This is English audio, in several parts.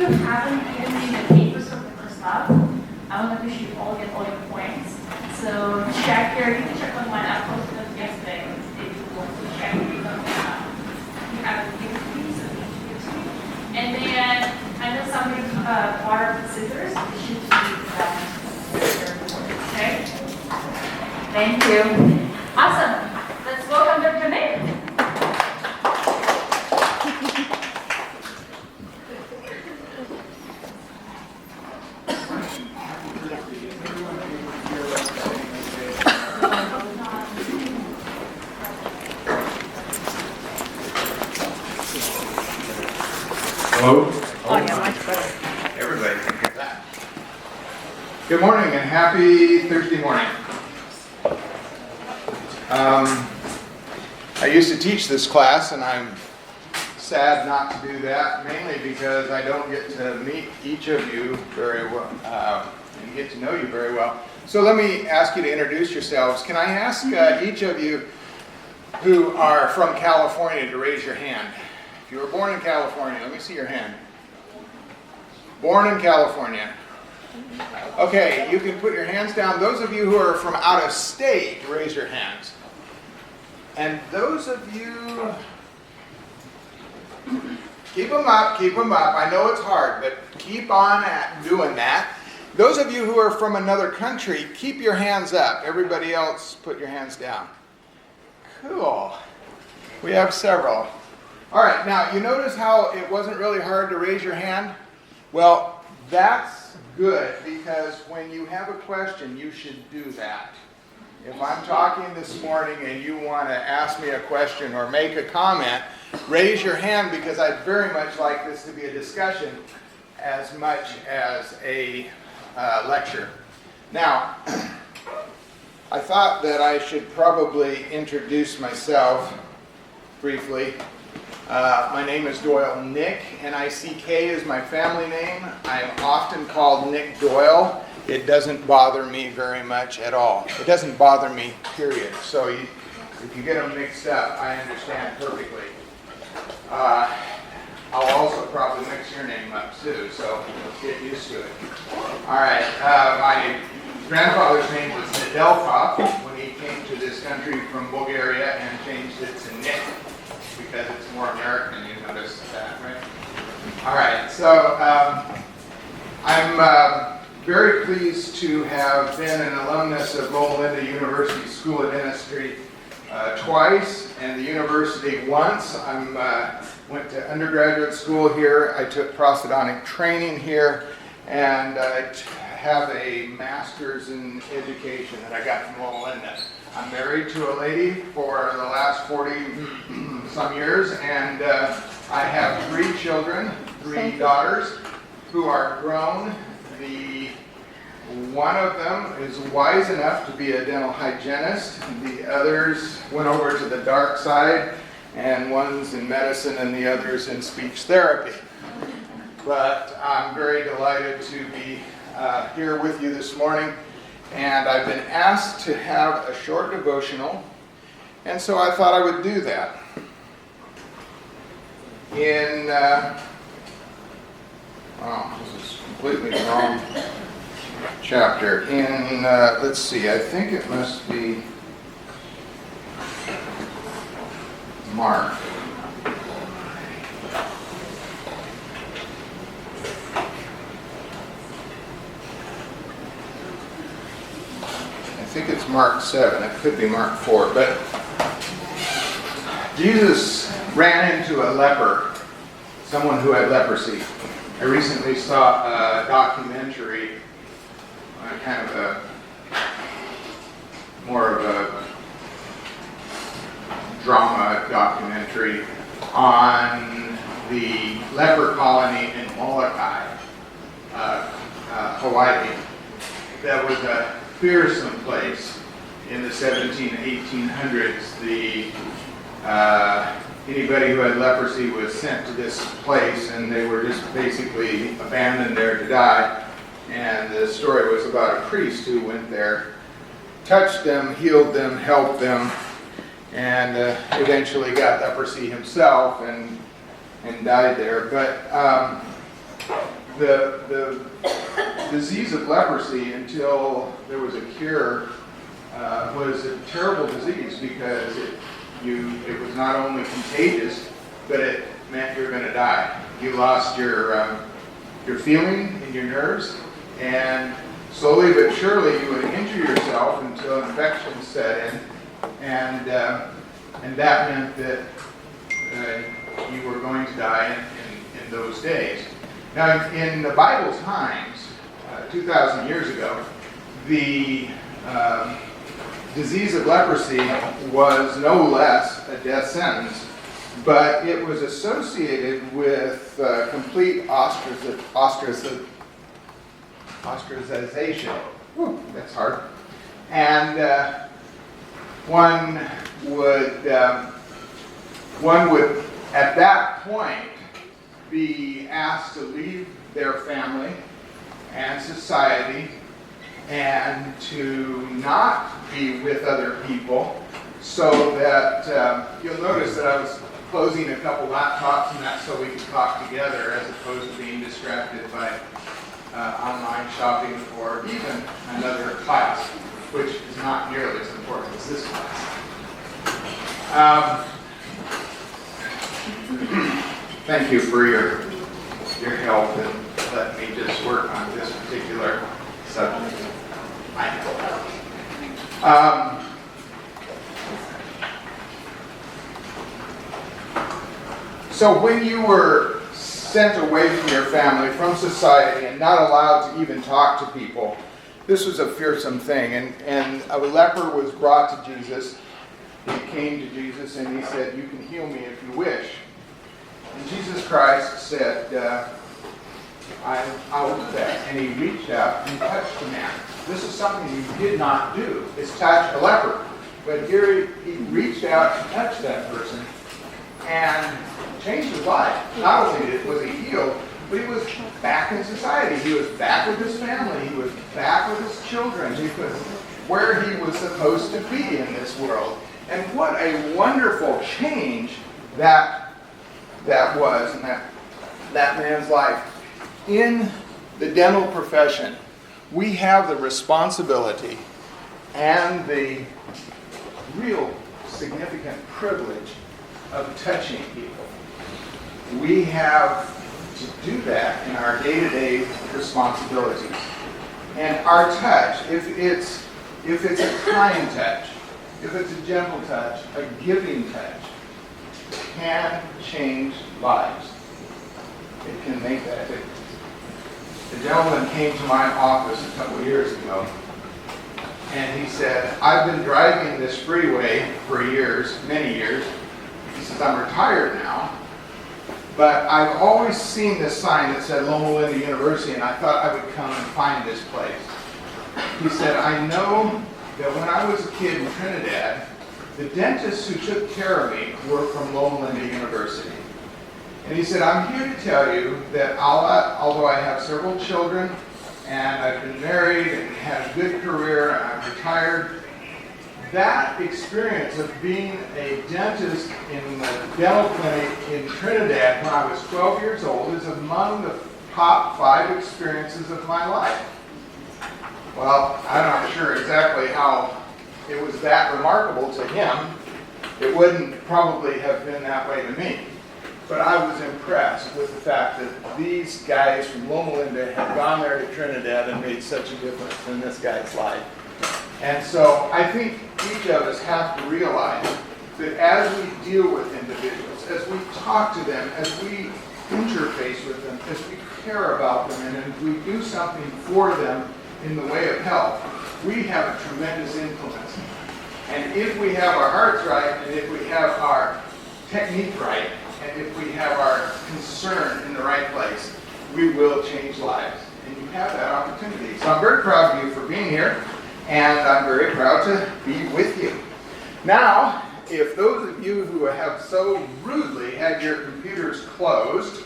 you haven't given me the papers from the first lab, I want to make sure you all get all your points. So check here, you can check on mine. I posted them yesterday. If you want to check, you haven't given to me, so you should give to me. And then I know somebody borrowed the scissors. It should be okay? Thank you. Awesome. Let's welcome Dr. Nick. Hello? Oh, yeah, much better. Everybody can hear that. Good morning and happy Thursday morning. I used to teach this class and I'm sad not to do that, mainly because I don't get to meet each of you very well and get to know you very well. So let me ask you to introduce yourselves. Can I ask each of you who are from California to raise your hand? If you were born in California, let me see your hand. Born in California. Okay, you can put your hands down. Those of you who are from out of state, raise your hands. And those of you, keep them up, keep them up. I know it's hard, but keep on doing that. Those of you who are from another country, keep your hands up. Everybody else, put your hands down. Cool. We have several. All right, now you notice how it wasn't really hard to raise your hand? Well, that's good because when you have a question, you should do that. If I'm talking this morning and you want to ask me a question or make a comment, raise your hand because I'd very much like this to be a discussion as much as a lecture. Now, I thought that I should probably introduce myself briefly. My name is Doyle Nick, N-I-C-K is my family name. I'm often called Nick Doyle. It doesn't bother me very much at all. It doesn't bother me, period. So if you get them mixed up, I understand perfectly. I'll also probably mix your name up too, so get used to it. All right, my grandfather's name was Nedelkov when he came to this country from Bulgaria and changed it to Nick, because it's more American, you notice that, right? All right, so I'm very pleased to have been an alumnus of Loma Linda University School of Dentistry twice, and the university once. I went to undergraduate school here. I took prosthodontic training here, and I have a master's in education that I got from Loma Linda. I'm married to a lady for the last 40 some years, and I have 3 children, 3 daughters who are grown. One of them is wise enough to be a dental hygienist. The others went over to the dark side, and one's in medicine and the other's in speech therapy. But I'm very delighted to be here with you this morning. And I've been asked to have a short devotional, and so I thought I would do that. In, this is completely the wrong chapter. In, let's see, I think it must be Mark. I think it's Mark 7. It could be Mark 4. But Jesus ran into a leper, someone who had leprosy. I recently saw a documentary, kind of more of a drama documentary on the leper colony in Molokai, Hawaii. That was a fearsome place in the 1800s. Anybody who had leprosy was sent to this place, and they were just basically abandoned there to die. And the story was about a priest who went there, touched them, healed them, helped them, and eventually got leprosy himself and died there. But the disease of leprosy, until there was a cure, was a terrible disease because it was not only contagious, but it meant you were going to die. You lost your feeling in your nerves, and slowly but surely you would injure yourself until infection set in, and that meant that you were going to die in those days. Now, in the Bible times, 2,000 years ago, the disease of leprosy was no less a death sentence, but it was associated with complete ostracization. Whew, that's hard. And one would at that point be asked to leave their family and society and to not be with other people, so that you'll notice that I was closing a couple laptops, and that's so we could talk together as opposed to being distracted by online shopping or even another class, which is not nearly as important as this class. Thank you for your help and let me just work on this particular subject. I know. So when you were sent away from your family, from society, and not allowed to even talk to people, this was a fearsome thing. And a leper was brought to Jesus. He came to Jesus and he said, "You can heal me if you wish." And Jesus Christ said, I'll do that. And he reached out and touched the man. This is something he did not do, is touch a leper. But here he reached out and touched that person and changed his life. Not only was he healed, but he was back in society. He was back with his family. He was back with his children. He was where he was supposed to be in this world. And what a wonderful change that was in that man's life. In the dental profession, we have the responsibility and the real significant privilege of touching people. We have to do that in our day-to-day responsibilities. And our touch, if it's a kind touch, if it's a gentle touch, a giving touch, can change lives. It can make that difference. A gentleman came to my office a couple of years ago, and he said, "I've been driving this freeway for years, many years." He says, "I'm retired now, but I've always seen this sign that said Loma Linda University, and I thought I would come and find this place." He said, "I know that when I was a kid in Trinidad, the dentists who took care of me were from Loma Linda University." And he said, "I'm here to tell you that although I have several children, and I've been married and had a good career, and I'm retired, that experience of being a dentist in the dental clinic in Trinidad when I was 12 years old is among the top 5 experiences of my life." Well, I'm not sure exactly how it was that remarkable to him. It wouldn't probably have been that way to me. But I was impressed with the fact that these guys from Loma Linda had gone there to Trinidad and made such a difference in this guy's life. And so I think each of us have to realize that as we deal with individuals, as we talk to them, as we interface with them, as we care about them, and as we do something for them in the way of help, we have a tremendous influence. And if we have our hearts right, and if we have our technique right, and if we have our concern in the right place, we will change lives. And you have that opportunity. So I'm very proud of you for being here, and I'm very proud to be with you. Now, if those of you who have so rudely had your computers closed,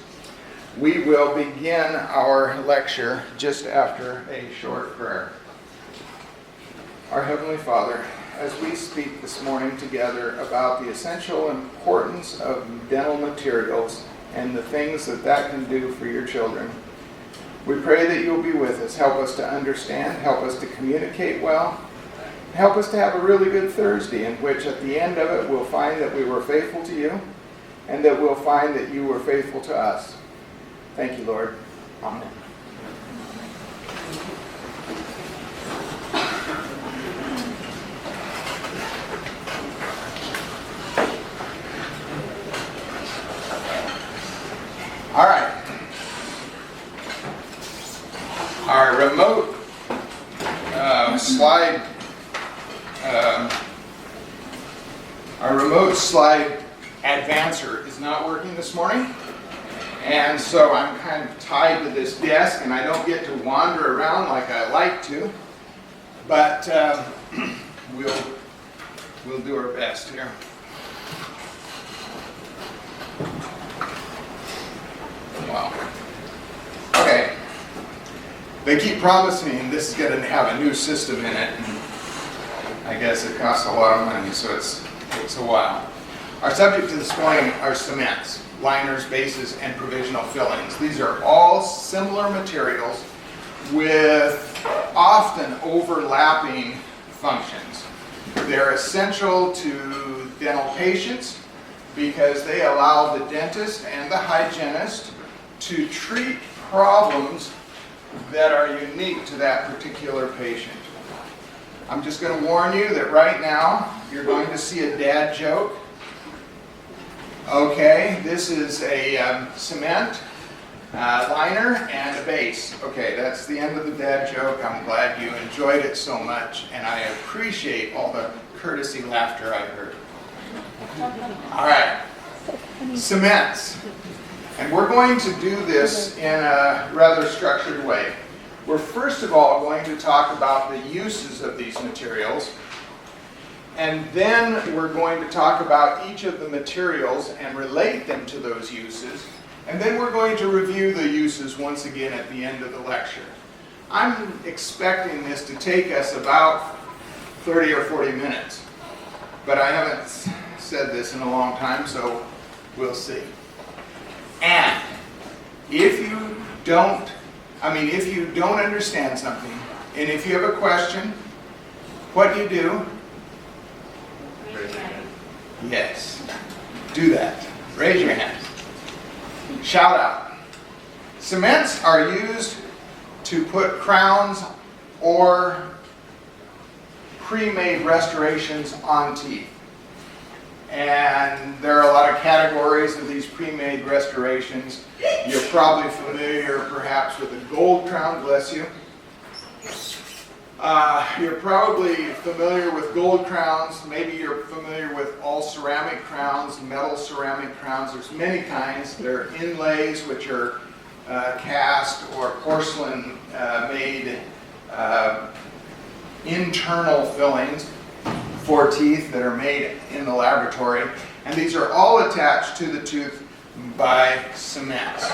we will begin our lecture just after a short prayer. Our Heavenly Father, as we speak this morning together about the essential importance of dental materials and the things that can do for your children, We pray that you'll be with us. Help us to understand. Help us to communicate well. Help us to have a really good Thursday in which at the end of it we'll find that we were faithful to you and that we'll find that you were faithful to us. Thank you, Lord. Amen. All right. Our remote slide advancer is not working this morning, and so I'm kind of tied to this desk, and I don't get to wander around like I like to. But we'll do our best here. Wow. Okay. They keep promising this is going to have a new system in it, and I guess it costs a lot of money, so it takes a while. Our subject this morning are cements, liners, bases, and provisional fillings. These are all similar materials with often overlapping functions. They're essential to dental patients because they allow the dentist and the hygienist to treat problems that are unique to that particular patient. I'm just going to warn you that right now you're going to see a dad joke. Okay, this is a cement liner and a base. Okay, that's the end of the dad joke. I'm glad you enjoyed it so much, and I appreciate all the courtesy laughter I heard. All right, cements. And we're going to do this in a rather structured way. We're first of all going to talk about the uses of these materials, and then we're going to talk about each of the materials and relate them to those uses, and then we're going to review the uses once again at the end of the lecture. I'm expecting this to take us about 30 or 40 minutes, but I haven't said this in a long time, so we'll see. And if you don't understand something, and if you have a question, what do you do? Raise your hand. Yes, do that. Raise your hand. Shout out. Cements are used to put crowns or pre-made restorations on teeth. And there are a lot of categories of these pre-made restorations. You're probably familiar perhaps with a gold crown, bless you. You're probably familiar with gold crowns. Maybe you're familiar with all ceramic crowns, metal ceramic crowns. There's many kinds. There are inlays, which are cast or porcelain made internal fillings for teeth that are made in the laboratory. And these are all attached to the tooth by cements.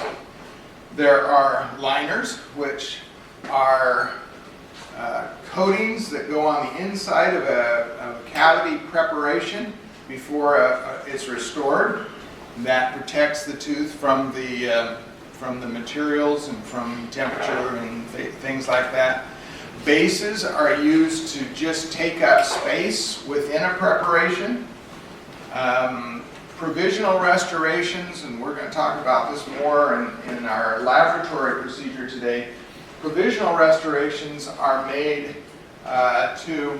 There are liners, which are coatings that go on the inside of a cavity preparation before it's restored. That protects the tooth from the materials and from temperature and things like that. Bases are used to just take up space within a preparation. Provisional restorations, and we're going to talk about this more in our laboratory procedure today. Provisional restorations are made to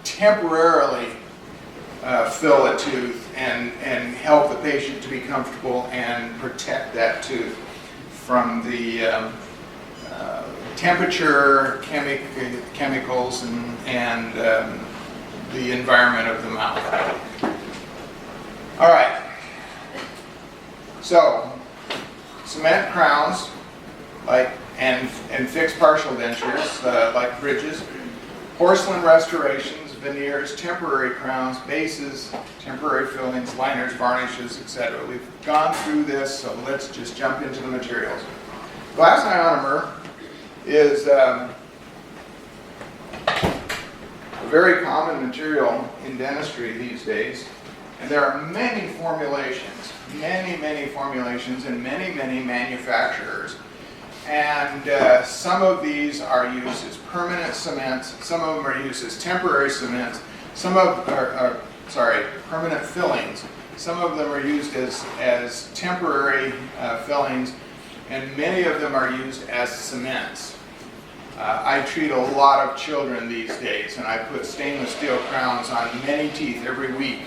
temporarily fill a tooth and help the patient to be comfortable and protect that tooth from the temperature, chemicals, and the environment of the mouth. All right. So, cement crowns, and fixed partial dentures, like bridges, porcelain restorations, veneers, temporary crowns, bases, temporary fillings, liners, varnishes, etc. We've gone through this, so let's just jump into the materials. Glass ionomer is a very common material in dentistry these days. And there are many formulations, many formulations, and many manufacturers. And some of these are used as permanent cements, some of them are used as temporary cements, permanent fillings. Some of them are used as temporary fillings, and many of them are used as cements. I treat a lot of children these days, and I put stainless steel crowns on many teeth every week.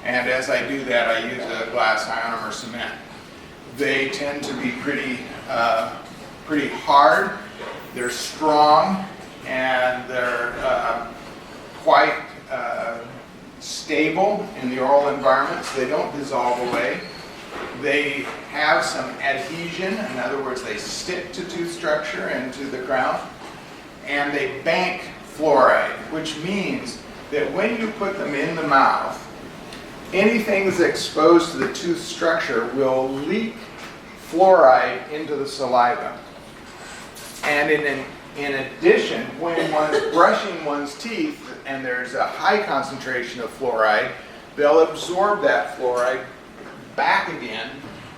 And as I do that, I use a glass ionomer cement. They tend to be pretty hard, they're strong, and they're quite stable in the oral environments. They don't dissolve away. They have some adhesion, in other words, they stick to tooth structure and to the crown, and they bank fluoride, which means that when you put them in the mouth, anything that's exposed to the tooth structure will leak fluoride into the saliva. And in addition, when one's brushing one's teeth and there's a high concentration of fluoride, they'll absorb that fluoride back again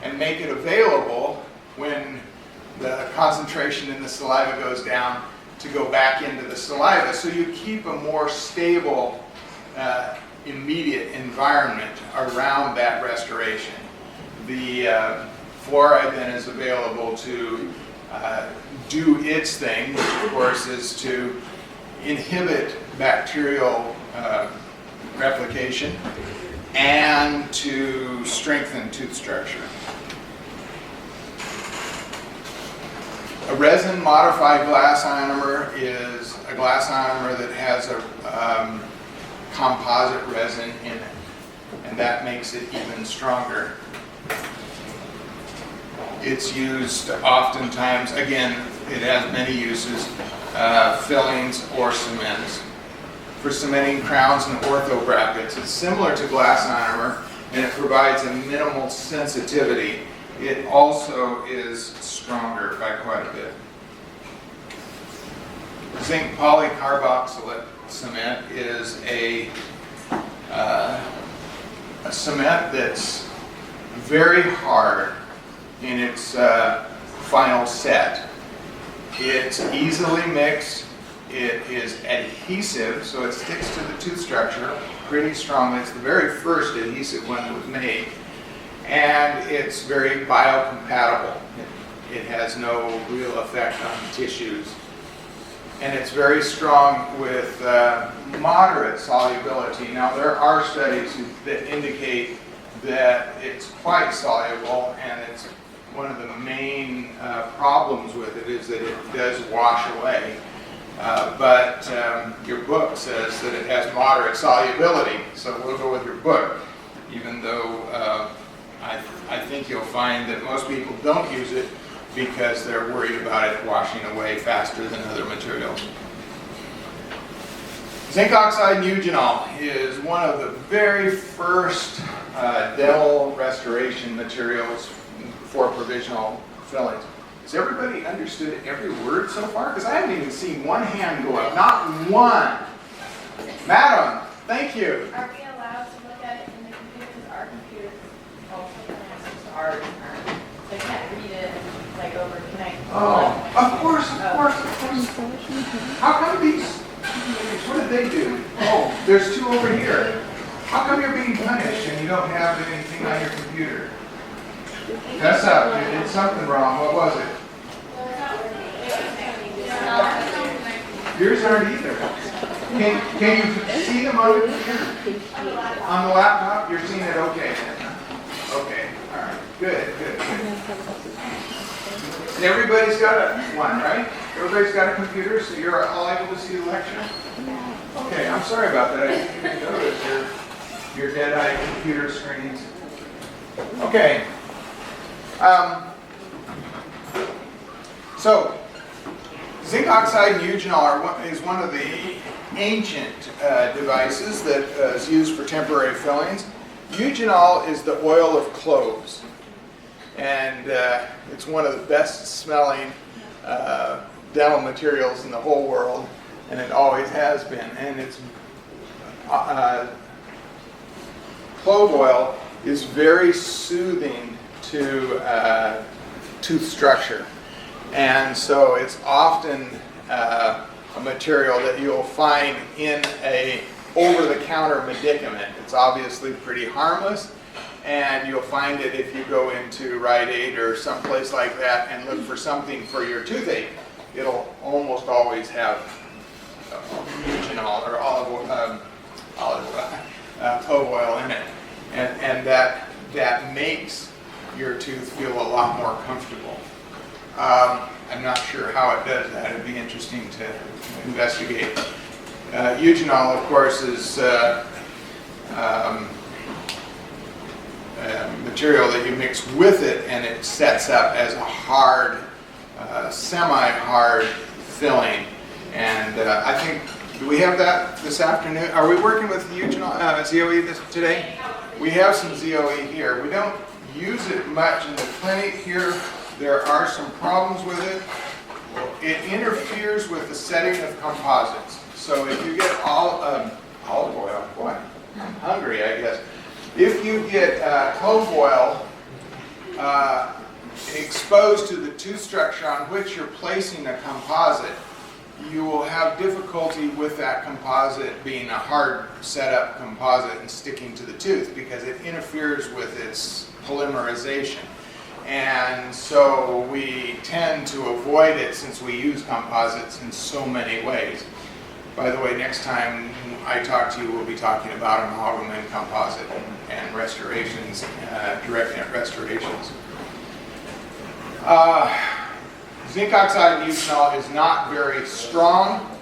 and make it available when the concentration in the saliva goes down to go back into the saliva. So you keep a more stable, immediate environment around that restoration. The fluoride then is available to do its thing, which of course is to inhibit bacterial replication and to strengthen tooth structure. A resin modified glass ionomer is a glass ionomer that has a composite resin in it, and that makes it even stronger. It's used oftentimes, again, it has many uses, fillings or cements. For cementing crowns and ortho brackets, it's similar to glass ionomer, and it provides a minimal sensitivity. It also is stronger by quite a bit. Zinc polycarboxylate cement is a cement that's very hard in its final set. It's easily mixed. It is adhesive, so it sticks to the tooth structure pretty strongly. It's the very first adhesive one that was made. And it's very biocompatible. It has no real effect on tissues. And it's very strong with moderate solubility. Now, there are studies that indicate that it's quite soluble, and it's one of the main problems with it is that it does wash away. But your book says that it has moderate solubility, so we'll go with your book, even though I think you'll find that most people don't use it because they're worried about it washing away faster than other materials. Zinc oxide eugenol is one of the very first dental restoration materials for provisional fillings. Has everybody understood every word so far? Because I haven't even seen one hand go up. Not one. Madam, thank you. Are we allowed to look at it in the computer? Because our computers also connect to ours. So I can't read it like over connect. Oh, of course. How come these? What did they do? Oh, there's two over here. How come you're being punished and you don't have anything on your computer? That's up. You did something wrong. What was it? Yours aren't either. Can you see them on the computer? On the laptop? You're seeing it okay then, huh? Okay. All right. Good. And everybody's got one, right? Everybody's got a computer, so you're all able to see the lecture? Okay, I'm sorry about that. I didn't even notice your dead-eye computer screens. Okay. So, zinc oxide and eugenol is one of the ancient devices that is used for temporary fillings. Eugenol is the oil of cloves, and it's one of the best smelling dental materials in the whole world, and it always has been. And it's clove oil is very soothing to tooth structure. And so it's often a material that you'll find in a over-the-counter medicament. It's obviously pretty harmless, and you'll find it if you go into Rite Aid or someplace like that and look for something for your toothache. It'll almost always have Provisional or clove oil in it, and that makes your tooth feel a lot more comfortable. I'm not sure how it does that. It'd be interesting to investigate. Eugenol, of course, is material that you mix with it, and it sets up as a hard, semi-hard filling. And I think, do we have that this afternoon? Are we working with Eugenol, ZOE today? We have some ZOE here. We don't use it much in the clinic here. There are some problems with it. It interferes with the setting of composites. So if you get olive oil, boy, I'm hungry, I guess. If you get clove oil exposed to the tooth structure on which you're placing a composite, you will have difficulty with that composite being a hard setup composite and sticking to the tooth because it interferes with its polymerization. And so we tend to avoid it since we use composites in so many ways. By the way, next time I talk to you, we'll be talking about amalgam and composite and restorations, direct net restorations. Zinc oxide and eugenol is not very strong,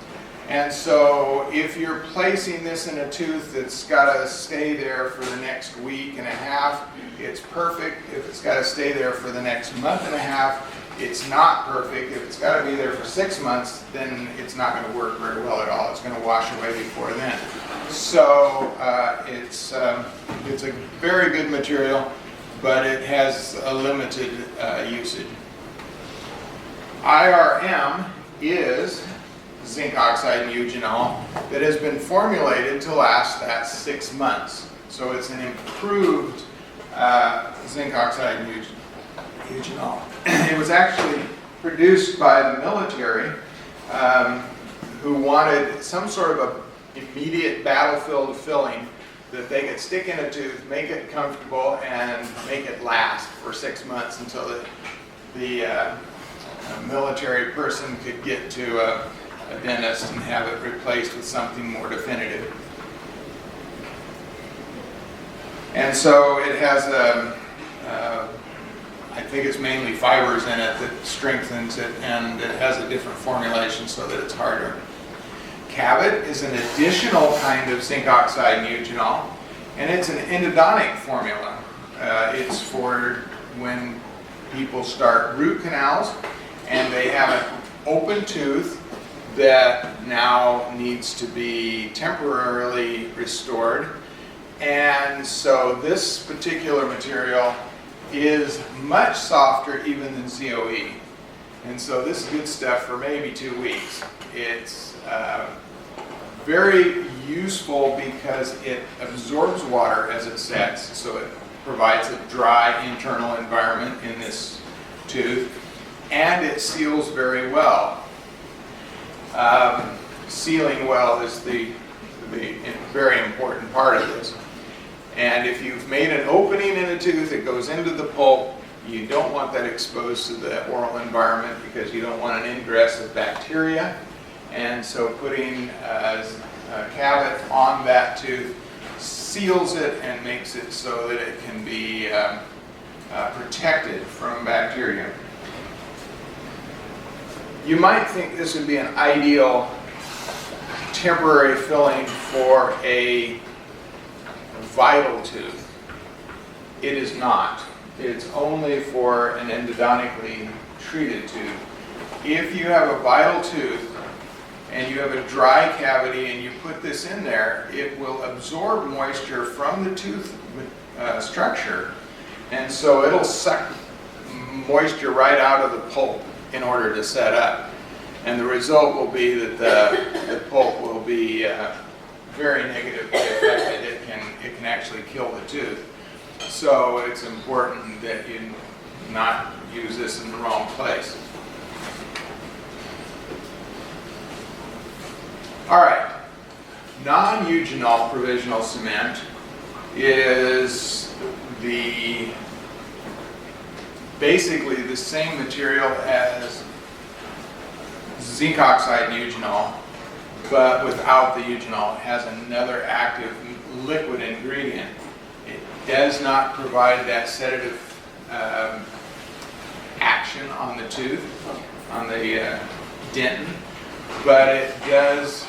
and so if you're placing this in a tooth that's got to stay there for the next week and a half, it's perfect. If it's got to stay there for the next month and a half, it's not perfect. If it's got to be there for 6 months, then it's not going to work very well at all. It's going to wash away before then. So it's a very good material, but it has a limited usage. IRM is zinc oxide and eugenol that has been formulated to last that 6 months. So it's an improved zinc oxide and eugenol. It was actually produced by the military who wanted some sort of a immediate battlefield filling that they could stick in a tooth, make it comfortable, and make it last for 6 months until the military person could get to a dentist and have it replaced with something more definitive. And so it has I think it's mainly fibers in it that strengthens it, and it has a different formulation so that it's harder. Cabot is an additional kind of zinc oxide and eugenol, and it's an endodontic formula. It's for when people start root canals and they have an open tooth that now needs to be temporarily restored. And so this particular material is much softer even than ZOE. And so this is good stuff for maybe 2 weeks. It's very useful because it absorbs water as it sets, so it provides a dry internal environment in this tooth, and it seals very well. Sealing well is the very important part of this. And if you've made an opening in a tooth, it goes into the pulp. You don't want that exposed to the oral environment because you don't want an ingress of bacteria. And so putting a Cabot on that tooth seals it and makes it so that it can be protected from bacteria. You might think this would be an ideal temporary filling for a vital tooth. It is not. It's only for an endodontically treated tooth. If you have a vital tooth and you have a dry cavity and you put this in there, it will absorb moisture from the tooth structure, and so it'll suck moisture right out of the pulp in order to set up. And the result will be that the pulp will be very negatively affected. It can actually kill the tooth. So it's important that you not use this in the wrong place. All right, non-eugenol provisional cement is basically the same material as zinc oxide eugenol, but without the eugenol. It has another active liquid ingredient. It does not provide that sedative action on the tooth, on the dentin, but it does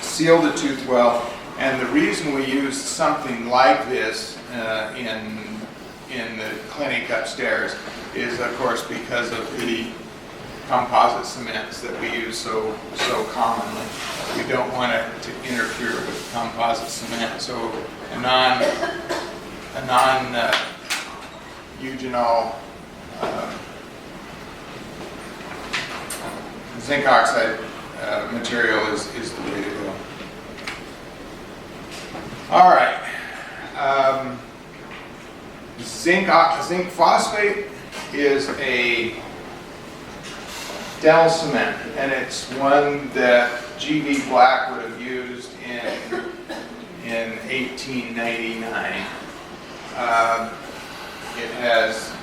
seal the tooth well. And the reason we use something like this in the clinic upstairs is, of course, because of the composite cements that we use so commonly. We don't want it to interfere with composite cement. So a non-eugenol zinc oxide material is the way to go. All right. Zinc phosphate is a dental cement, and it's one that G.V. Black would have used in 1899. It has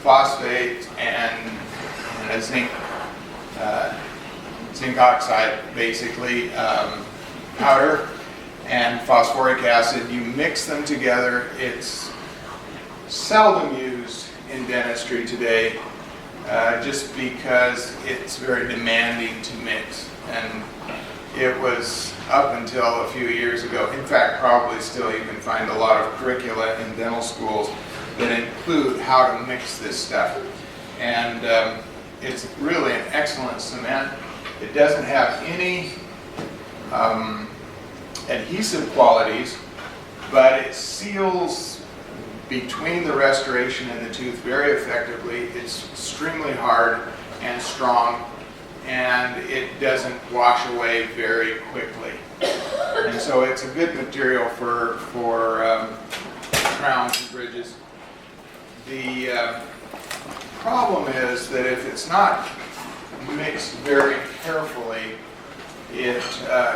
phosphate and a zinc oxide, basically, powder and phosphoric acid. You mix them together. It's seldom used in dentistry today, just because it's very demanding to mix. And it was up until a few years ago. In fact, probably still you can find a lot of curricula in dental schools that include how to mix this stuff. And it's really an excellent cement. It doesn't have any adhesive qualities, but it seals between the restoration and the tooth very effectively. It's extremely hard and strong, and it doesn't wash away very quickly. And so it's a good material for crowns and bridges. The problem is that if it's not mixed very carefully, it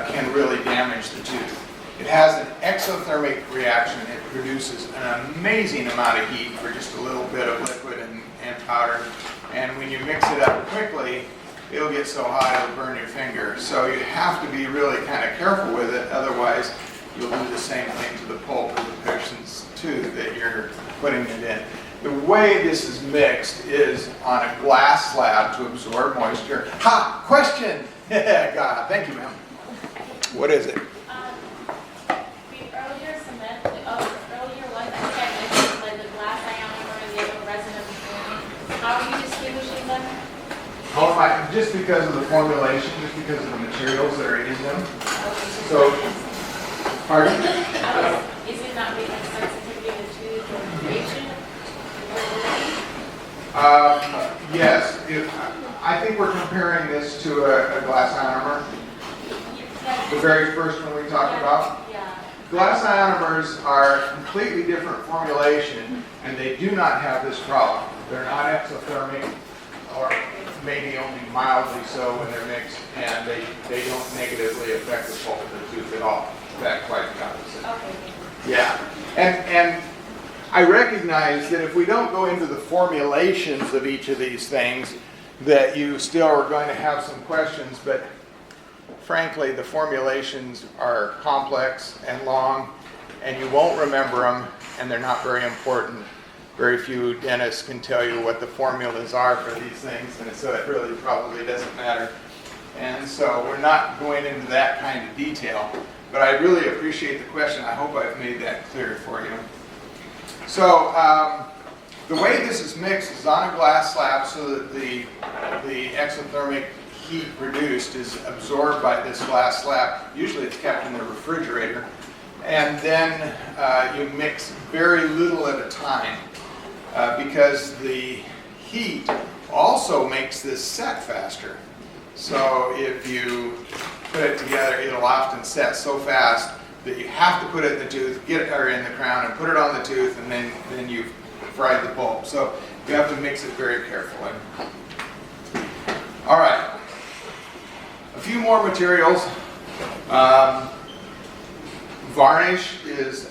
can really damage the tooth. It has an exothermic reaction. It produces an amazing amount of heat for just a little bit of liquid and powder. And when you mix it up quickly, it'll get so hot it'll burn your finger. So you have to be really kind of careful with it, otherwise you'll do the same thing to the pulp of the patient's tooth that you're putting it in. The way this is mixed is on a glass slab to absorb moisture. Ha! Question! God, thank you, ma'am. What is it? The earlier cement, the earlier one, I think I mentioned like the glass ionomer and the other resin of the foam. How are you distinguishing them? Just because of the formulation, just because of the materials that are in them. Okay, So, pardon? Is it not making sensitivity of the tooth or duration? Yes. I think we're comparing this to a glass ionomer. The very first one we talked about. Yeah. Glass ionomers are a completely different formulation, and they do not have this problem. They're not exothermic, or maybe only mildly so when they're mixed, and they don't negatively affect the pulp of the tooth at all. In fact, quite the opposite. Okay. Yeah, and I recognize that if we don't go into the formulations of each of these things, that you still are going to have some questions, but frankly, the formulations are complex and long, and you won't remember them, and they're not very important. Very few dentists can tell you what the formulas are for these things, and so it really probably doesn't matter. And so we're not going into that kind of detail, but I really appreciate the question. I hope I've made that clear for you. So the way this is mixed is on a glass slab so that the exothermic heat produced is absorbed by this glass slab. Usually it's kept in the refrigerator. And then you mix very little at a time because the heat also makes this set faster. So if you put it together, it'll often set so fast that you have to put it in the tooth, get it or in the crown, and put it on the tooth, and then you've fried the pulp. So you have to mix it very carefully. All right, a few more materials. Varnish is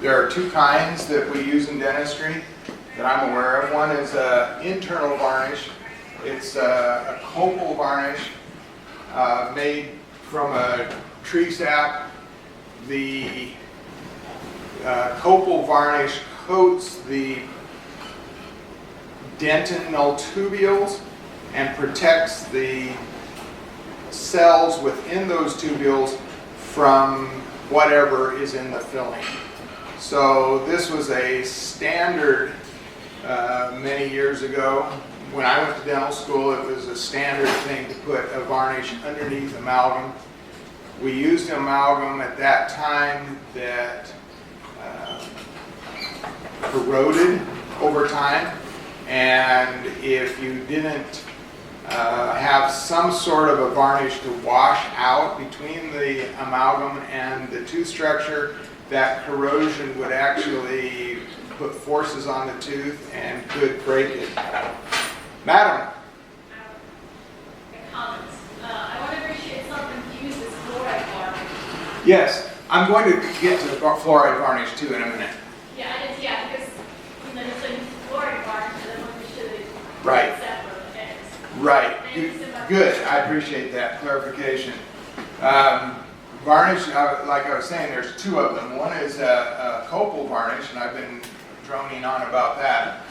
there are two kinds that we use in dentistry that I'm aware of. One is internal varnish. It's a copal varnish made from a tree sap. The copal varnish coats the dentinal tubules and protects the cells within those tubules from whatever is in the filling. So this was a standard many years ago. When I went to dental school, it was a standard thing to put a varnish underneath amalgam. We used amalgam at that time that corroded over time, and if you didn't have some sort of a varnish to wash out between the amalgam and the tooth structure, that corrosion would actually put forces on the tooth and could break it. Madam? Comments. I want to appreciate something used as fluoride varnish. Yes, I'm going to get to fluoride varnish too in a minute. Yeah, because there's a fluoride varnish, and then when we should Right. separate things. Right. Thank you so much. Good. I appreciate that clarification. Varnish, like I was saying, there's two of them. One is a copal varnish, and I've been droning on about that.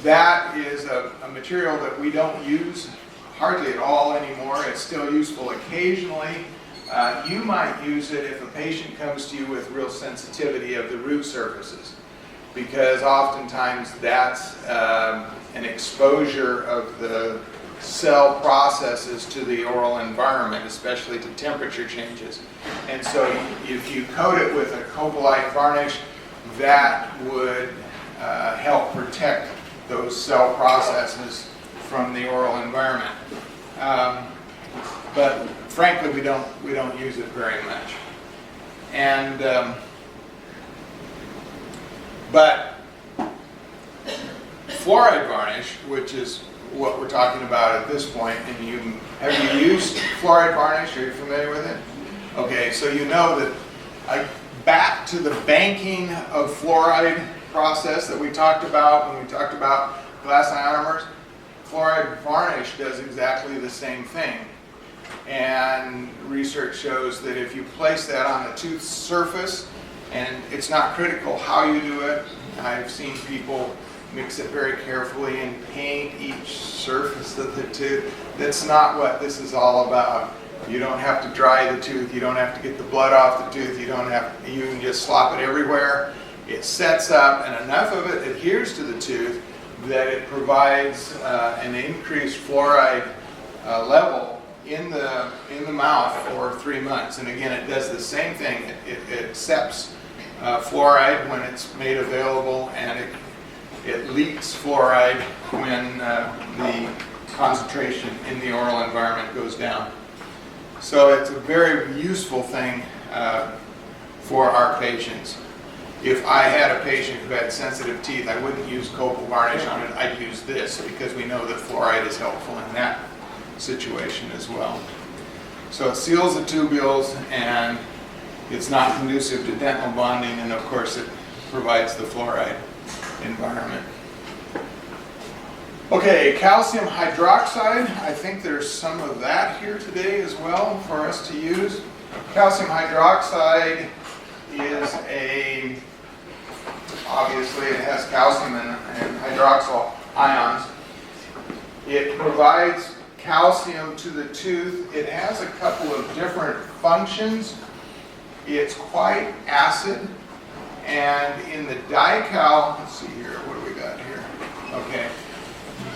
That is a material that we don't use hardly at all anymore. It's still useful occasionally. You might use it if a patient comes to you with real sensitivity of the root surfaces, because oftentimes that's an exposure of the cell processes to the oral environment, especially to temperature changes. And so if you coat it with a copalite varnish, that would help protect those cell processes from the oral environment. But frankly, we don't use it very much. And but fluoride varnish, which is what we're talking about at this point, and have you used fluoride varnish? Are you familiar with it? Okay, so you know that back to the banking of fluoride process that we talked about when we talked about glass ionomers, fluoride varnish does exactly the same thing. And research shows that if you place that on the tooth surface, and it's not critical how you do it, I've seen people mix it very carefully and paint each surface of the tooth. That's not what this is all about. You don't have to dry the tooth, you don't have to get the blood off the tooth, you can just slop it everywhere. It sets up, and enough of it adheres to the tooth that it provides an increased fluoride level in the mouth for 3 months. And again, it does the same thing. It accepts fluoride when it's made available, and it leaks fluoride when the concentration in the oral environment goes down. So it's a very useful thing for our patients. If I had a patient who had sensitive teeth, I wouldn't use copal varnish on it. I'd use this, because we know that fluoride is helpful in that situation as well. So it seals the tubules, and it's not conducive to dental bonding, and of course it provides the fluoride environment. Okay, calcium hydroxide. I think there's some of that here today as well for us to use. Calcium hydroxide is obviously it has calcium and hydroxyl ions. It provides calcium to the tooth. It has a couple of different functions. It's quite acid, and in the DiCal, let's see here, what do we got here? Okay,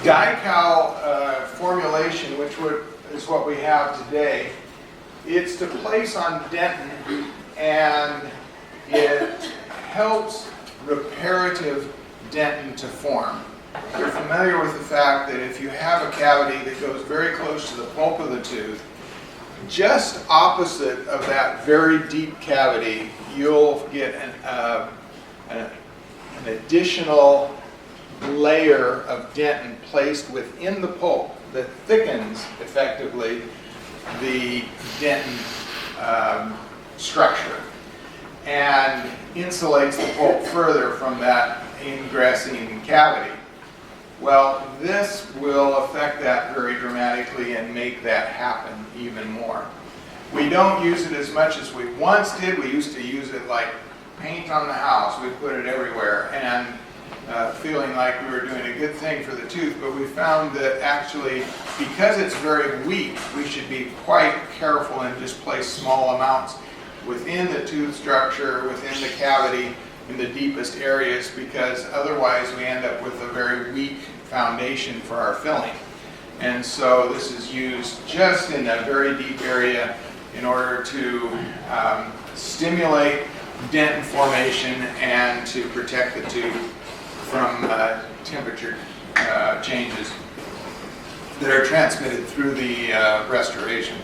DiCal formulation, which is what we have today, it's to place on dentin, and it helps reparative dentin to form. You're familiar with the fact that if you have a cavity that goes very close to the pulp of the tooth, just opposite of that very deep cavity, you'll get an additional layer of dentin placed within the pulp that thickens effectively the dentin structure and insulates the pulp further from that ingressing cavity. Well, this will affect that very dramatically and make that happen even more. We don't use it as much as we once did. We used to use it like paint on the house. We put it everywhere and feeling like we were doing a good thing for the tooth, but we found that actually, because it's very weak, we should be quite careful and just place small amounts within the tooth structure, within the cavity, in the deepest areas, because otherwise we end up with a very weak foundation for our filling. And so this is used just in a very deep area in order to stimulate dentin formation and to protect the tooth from temperature changes that are transmitted through the restoration.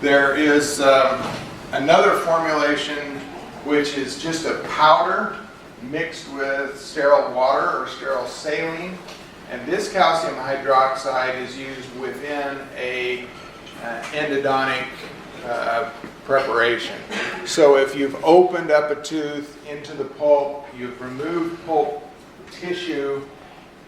There is another formulation which is just a powder mixed with sterile water or sterile saline, and this calcium hydroxide is used within a endodontic preparation. So if you've opened up a tooth into the pulp, you've removed pulp tissue,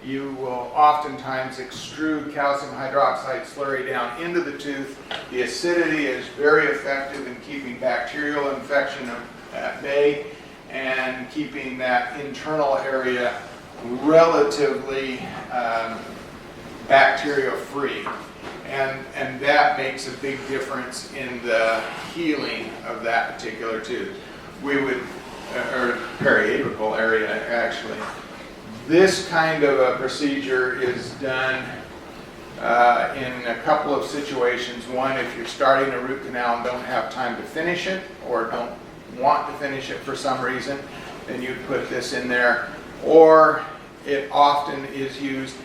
you will oftentimes extrude calcium hydroxide slurry down into the tooth. The acidity is very effective in keeping bacterial infection at bay and keeping that internal area relatively bacteria-free. And that makes a big difference in the healing of that particular tooth. We would, or periapical area actually. This kind of a procedure is done in a couple of situations. One, if you're starting a root canal and don't have time to finish it or don't want to finish it for some reason, then you put this in there. Or it often is used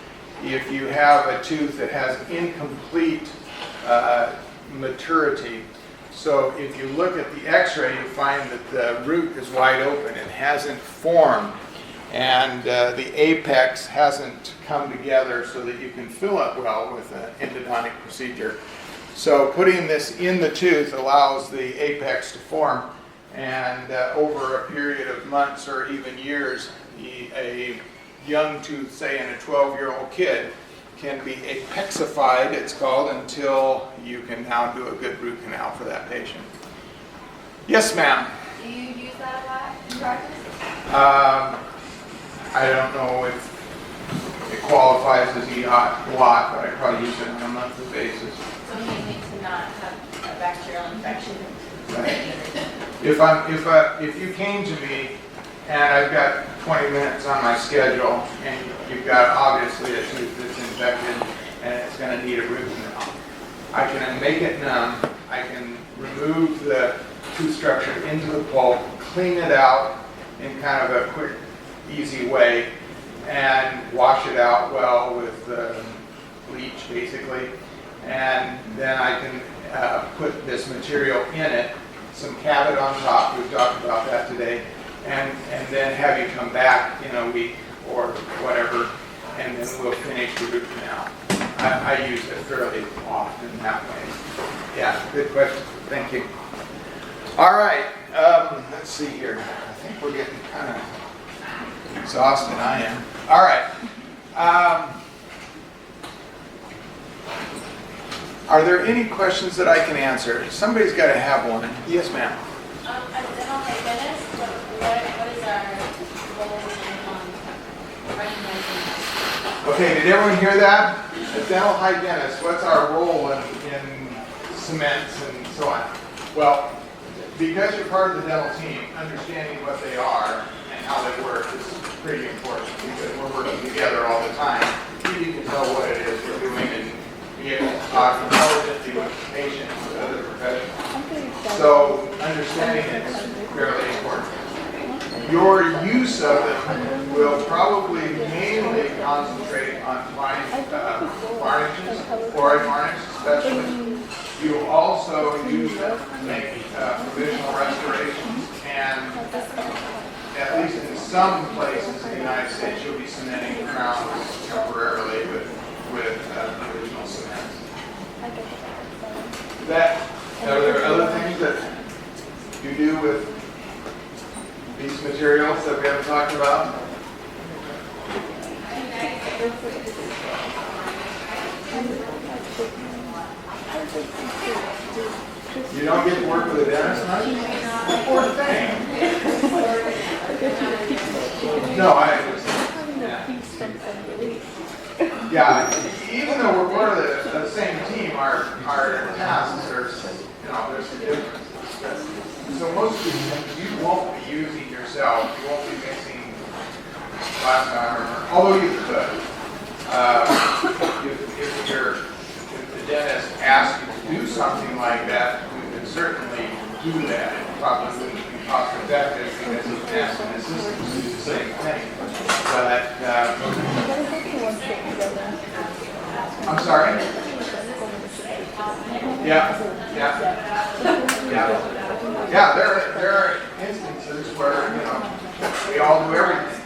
if you have a tooth that has incomplete maturity. So if you look at the x-ray, you find that the root is wide open and hasn't formed, and the apex hasn't come together so that you can fill it well with an endodontic procedure. So putting this in the tooth allows the apex to form, and over a period of months or even years, a young tooth, say in a 12-year-old kid, can be apexified, it's called, until you can now do a good root canal for that patient. Yes, ma'am? Do you use that a lot in practice? I don't know if it qualifies as a lot, but I probably use it on a monthly basis. So you need to not have a bacterial infection. Right. If you came to me and I've got 20 minutes on my schedule and you've got obviously a tooth that's infected and it's going to need a root canal, I can make it numb, I can remove the tooth structure into the pulp, clean it out in kind of a quick, easy way, and wash it out well with bleach basically, and then I can put this material in it, some cabot on top, we've talked about that today, and then have you come back in a week or whatever, and then we'll finish the root canal. I use it fairly often that way. Yeah, good question. Thank you. All right, let's see here. I think we're getting kind of exhausted. I am. All right. Are there any questions that I can answer? Somebody's got to have one. Yes, ma'am. As a dental hygienist, what is our role in recognizing that? Okay, did everyone hear that? As dental hygienists, what's our role in cements and so on? Well, because you're part of the dental team, understanding what they are and how they work is pretty important, because we're working together all the time. You need to know what it is we're doing and be able to talk intelligently with patients, with other professionals. So understanding it is fairly important. Your use of them will probably mainly concentrate on varnishes, fluoride varnish especially. You also use them to make provisional restorations, and at least in some places in the United States, you'll be cementing crowns temporarily with provisional cement. Are there other things that you do with these materials that we haven't talked about? You don't get to work with a dentist much? Poor thing. No, yeah, even though we're part of the same team, our tasks are, there's a difference. So most of you won't be using yourself. You won't be mixing glass armor, although you could. If the dentist asks you to do something like that, we could certainly do that. It probably wouldn't be cost effective because you can ask an assistant to do the same thing. But I'm sorry? Yeah, there are instances where, we all do everything.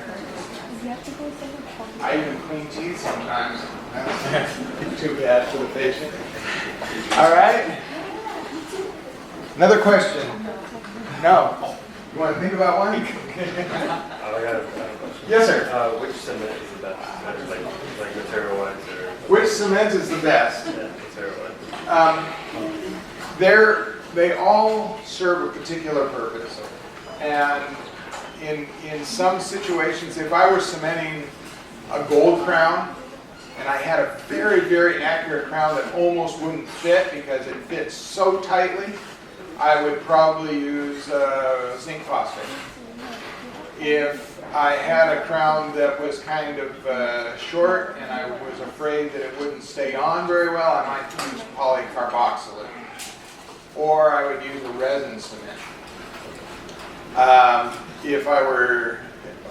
I even clean teeth sometimes. That's too bad for the patient. All right. Another question? No. You want to think about one? I got a question. Yes, sir. Which cement is the best? Like material-wise, or Which cement is the best? yeah, material-wise? They all serve a particular purpose. And in some situations, if I were cementing a gold crown, and I had a very, very accurate crown that almost wouldn't fit because it fits so tightly, I would probably use zinc phosphate. If I had a crown that was kind of short and I was afraid that it wouldn't stay on very well, I might use polycarboxylate. Or I would use a resin cement. If I were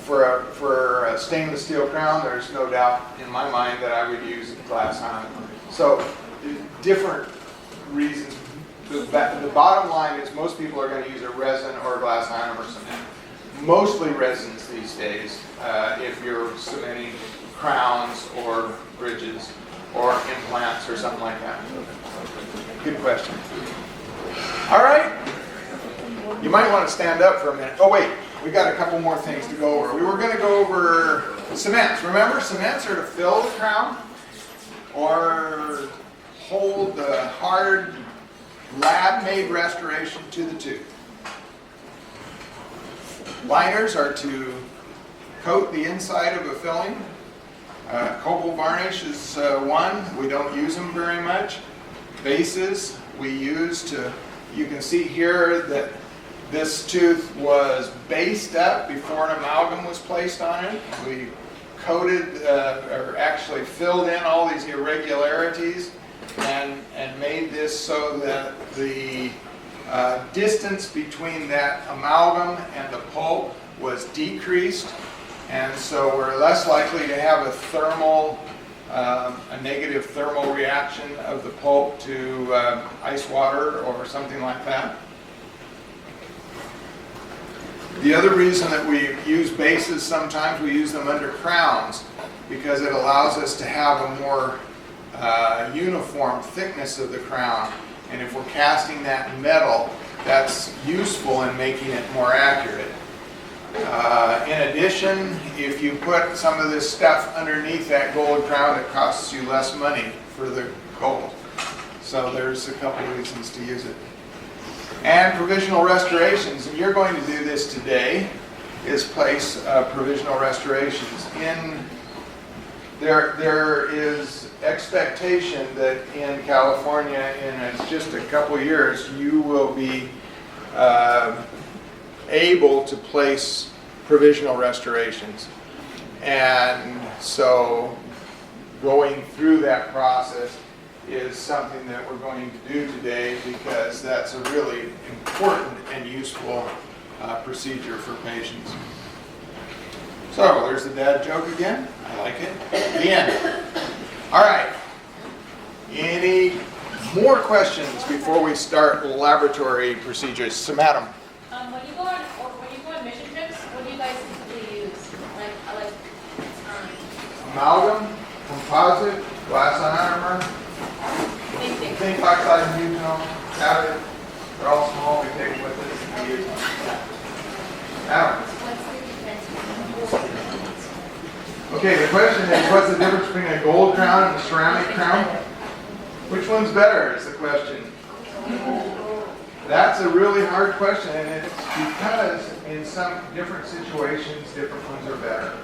for a stainless steel crown, there's no doubt in my mind that I would use glass iron. So different reasons. The bottom line is most people are going to use a resin or a glass iron or cement. Mostly resins these days, if you're cementing crowns or bridges or implants or something like that. Good question. All right. You might want to stand up for a minute. Oh, wait. We got a couple more things to go over. We were going to go over cements. Remember, cements are to fill the crown or hold the hard lab-made restoration to the tooth. Liners are to coat the inside of a filling. Cobalt varnish is one. We don't use them very much. Bases we use to, you can see here that this tooth was based up before an amalgam was placed on it. We coated, or actually filled in all these irregularities and made this so that the distance between that amalgam and the pulp was decreased, and so we're less likely to have a negative thermal reaction of the pulp to ice water or something like that. The other reason that we use bases sometimes, we use them under crowns because it allows us to have a more uniform thickness of the crown. And if we're casting that in metal, that's useful in making it more accurate. In addition, if you put some of this stuff underneath that gold crown, it costs you less money for the gold. So there's a couple reasons to use it. And provisional restorations, and you're going to do this today, is place provisional restorations. There is expectation that in California, in just a couple years, you will be able to place provisional restorations. And so going through that process is something that we're going to do today because that's a really important and useful procedure for patients. So there's the dad joke again. I like it. The end. All right. Any more questions before we start laboratory procedures? So, madam. When you go on mission trips, what do you guys typically use? Like Amalgam, composite, glass ionomer, same thing. zinc oxide, butanol, cabinet. They're all small. We take them with us and use them. Adam. Okay, the question is, what's the difference between a gold crown and a ceramic crown? Which one's better is the question. That's a really hard question, and it's because in some different situations, different ones are better.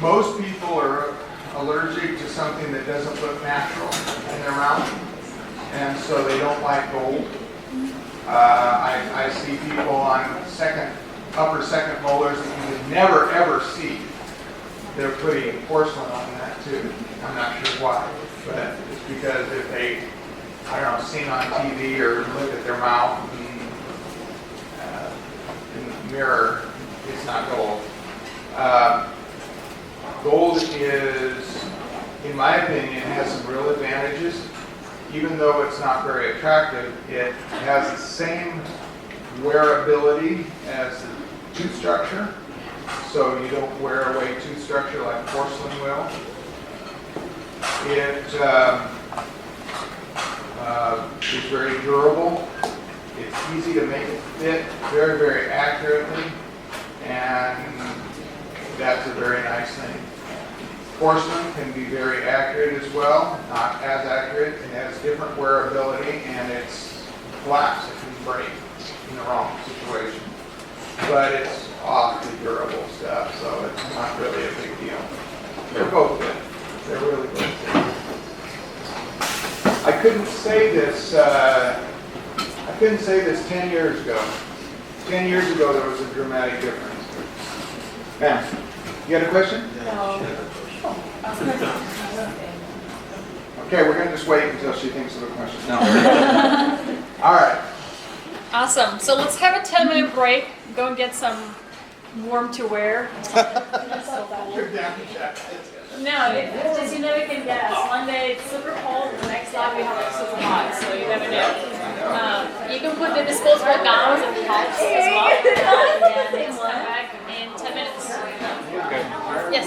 Most people are allergic to something that doesn't look natural in their mouth, and so they don't like gold. I see people on upper second molars that you would never ever see. They're putting porcelain on that too. I'm not sure why, but it's because if they, I don't know, seen on TV or look at their mouth in the mirror, it's not gold. Gold is, in my opinion, has some real advantages. Even though it's not very attractive, it has the same wearability as the tooth structure, so you don't wear away tooth structure like porcelain will. It is very durable. It's easy to make it fit very, very accurately, and that's a very nice thing. Porcelain can be very accurate as well, not as accurate. It has different wearability, and it's collapse. It can break in the wrong situation. But it's awfully durable stuff, so it's not really a big deal. They're both good. They're really both good. I couldn't say this 10 years ago. 10 years ago, there was a dramatic difference. Ma'am, you got a question? No. Okay, we're going to just wait until she thinks of a question. No. All right. Awesome. So let's have a 10-minute break. Go and get some warm to wear. You're down, Jack. No, it's just you never can guess. One day it's super cold, the next time we have it super hot, so you never know. You can put the disposable gowns and tops as well. And it's come back in 10 minutes. Yes.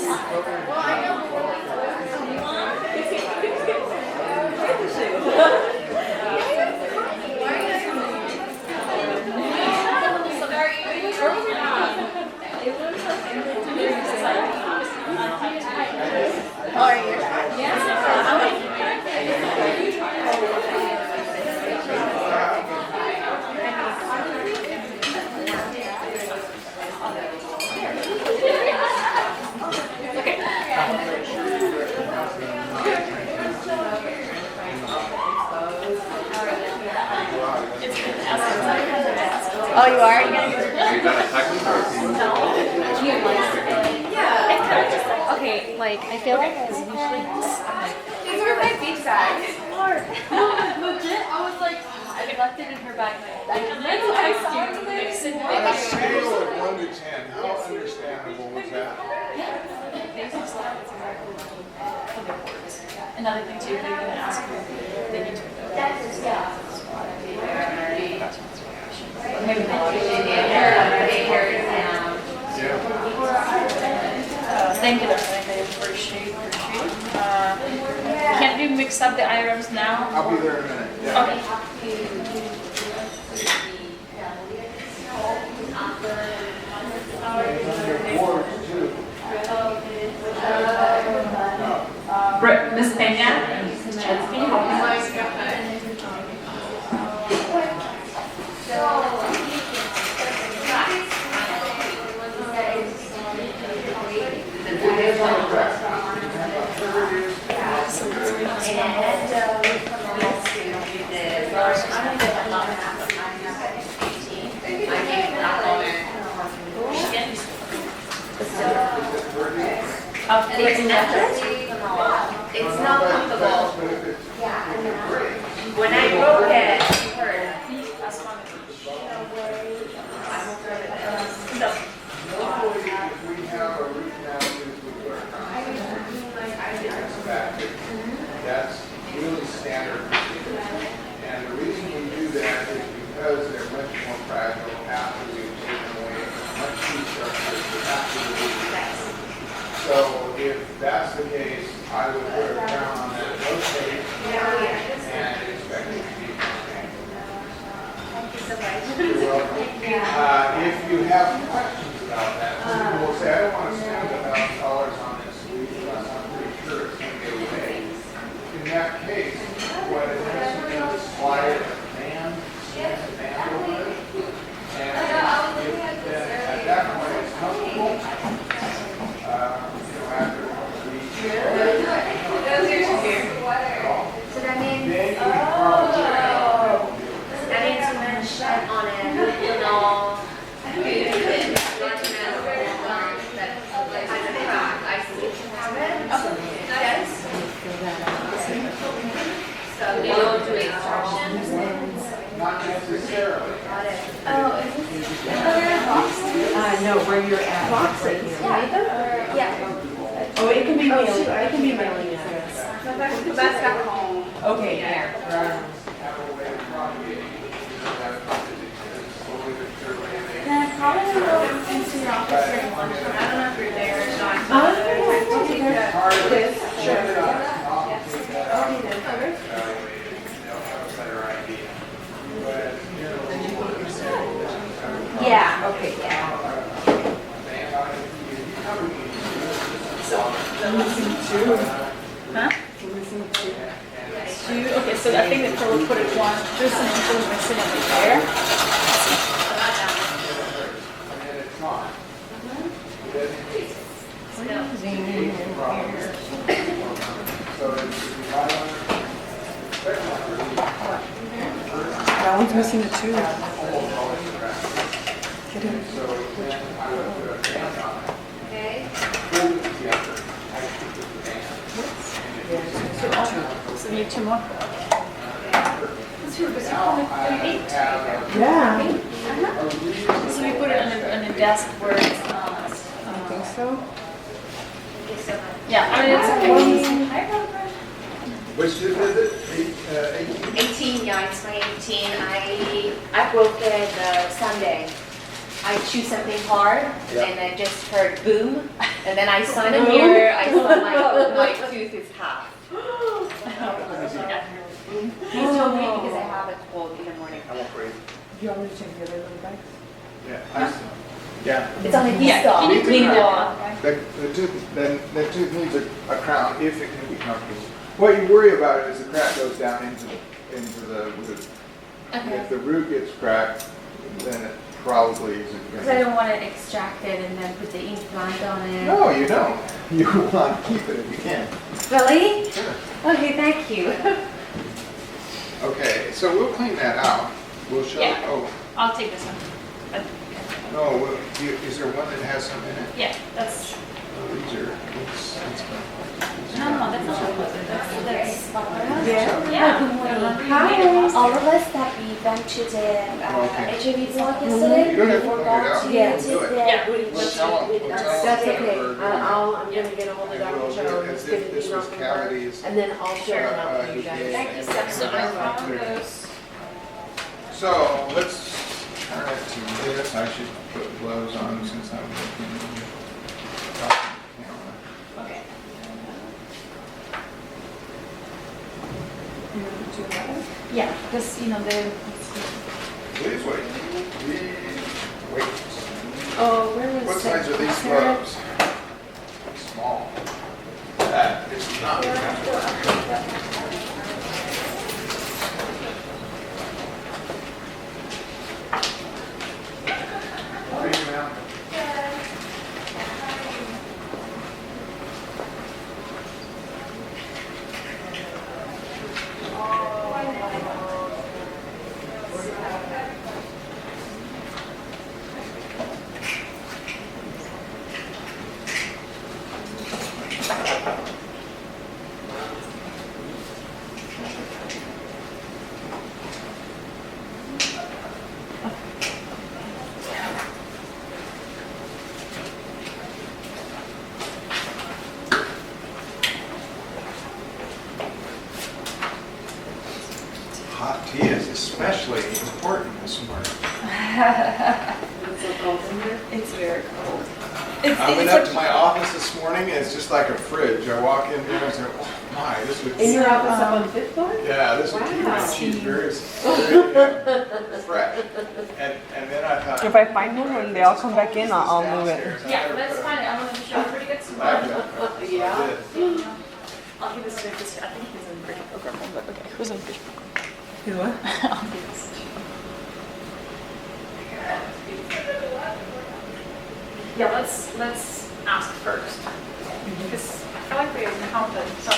Oh, you are? You gotta go. You got a technique or a team? Yeah. Okay, like I feel like it's usually These were my beach bags. Legit, I was like, I left it in her bag. I saw it there. On a scale of 1 to 10, how understandable was that? Another thing too, they're going to ask you, they need to know. Maybe thank you, I appreciate. Can't we mix up the items now? I'll be there in a minute. Yeah. Okay. Miss Pena? It's not comfortable. When I broke it, you heard. So if that's the case, I would put a crown on that rotate and expect it to be okay. Thank you so much. You're welcome. If you have questions about that, some people will say, I don't want to spend $1,000 on this, because I'm pretty sure it's going to get away. In that case, what it has to do is slide a band, cement a band over it. And if then at that point it's comfortable, after a week, So that means, then you can probably check it out. that means you mentioned on it, you know, so you don't do instructions. Not necessarily. No, where you're at. Box right here. Yeah. Oh, it can be mailing, it can be mailing address. That's got home. Okay, yeah. Have a way of propagating, that slowly but surely. Then probably go into your office during lunchtime. I don't know if you're there or not. It's hard to check it out. Okay, then. They'll have a better idea. But, you know, Yeah, okay, yeah. I'm missing two. Huh? I'm missing two. Two. Okay, so I think that Pearl put it one. There's some info missing over there. and it's not. It doesn't- So it's violent. That one's missing the two. Almost always correct. Get it. So then I would put a band on it. Okay. Hold it together. I keep it the band. So we need two more. Now I have Yeah. a reason. So we put it on the desk where it's I think so. Thank you so much. yeah, I mean it's okay. Which is it? 18? 18, yeah, it's my 18. I broke it Sunday. I choose something hard, Yeah. and I just heard boom, and then I saw in the mirror, I saw my tooth is half. He told me because I have a cold in the morning. I won't breathe. Do you want me to check the other little bags? Yeah. Yeah. It's on the Yeah, dog. can you clean it off? The tooth needs a crown if it can be comfortable. What you worry about is the crack goes down into the root. Okay. If the root gets cracked, then it probably isn't Because I going don't want to extract it and then put the implant on it. No, you don't. You want to keep it if you can. Really? Sure. Okay, thank you. Okay, so we'll clean that out. We'll show, Yeah. oh, I'll take this one. no, is there one that has some in it? Yeah, that's Oh, these are, that's fine. no, that's not what that's Yeah. yeah. Hi. All of us that we went to the Okay. HIV block yesterday, You don't have to we figure it got out. to Yeah. take Do it. the Yeah. We'll tell them, we'll tell them. That's that okay. we're doing it. I'm gonna get a hold of And we'll Dr. do it Jones, as get if an this email was from her, cavities. and then I'll share it out with you guys. Thank you so much. So let's turn it to this. I should put gloves on since I'm looking at the camera. Okay. Yeah, because the Please wait. Please wait. Oh, where was What size are these gloves? Small. That is not. How are you, ma'am? Hot tea is especially important this morning. so cold in here? It's very cold. I went up to my office this morning, and it's just like a fridge. I walk in there and say, oh my, this would In your office up on 5th floor? yeah, this would keep my Wow. cheese very fresh. And then I thought. If I find one when they all come back in, I'll move it. downstairs. I Yeah, never let's put find it. I'm gonna show a pretty good a smell. backpack. Yeah. I did. I'll give this to this. I think he's in bridge program, but okay. Who's in bridge program? You what? I'll give this. Yeah, let's ask first. Because I feel like we counted, so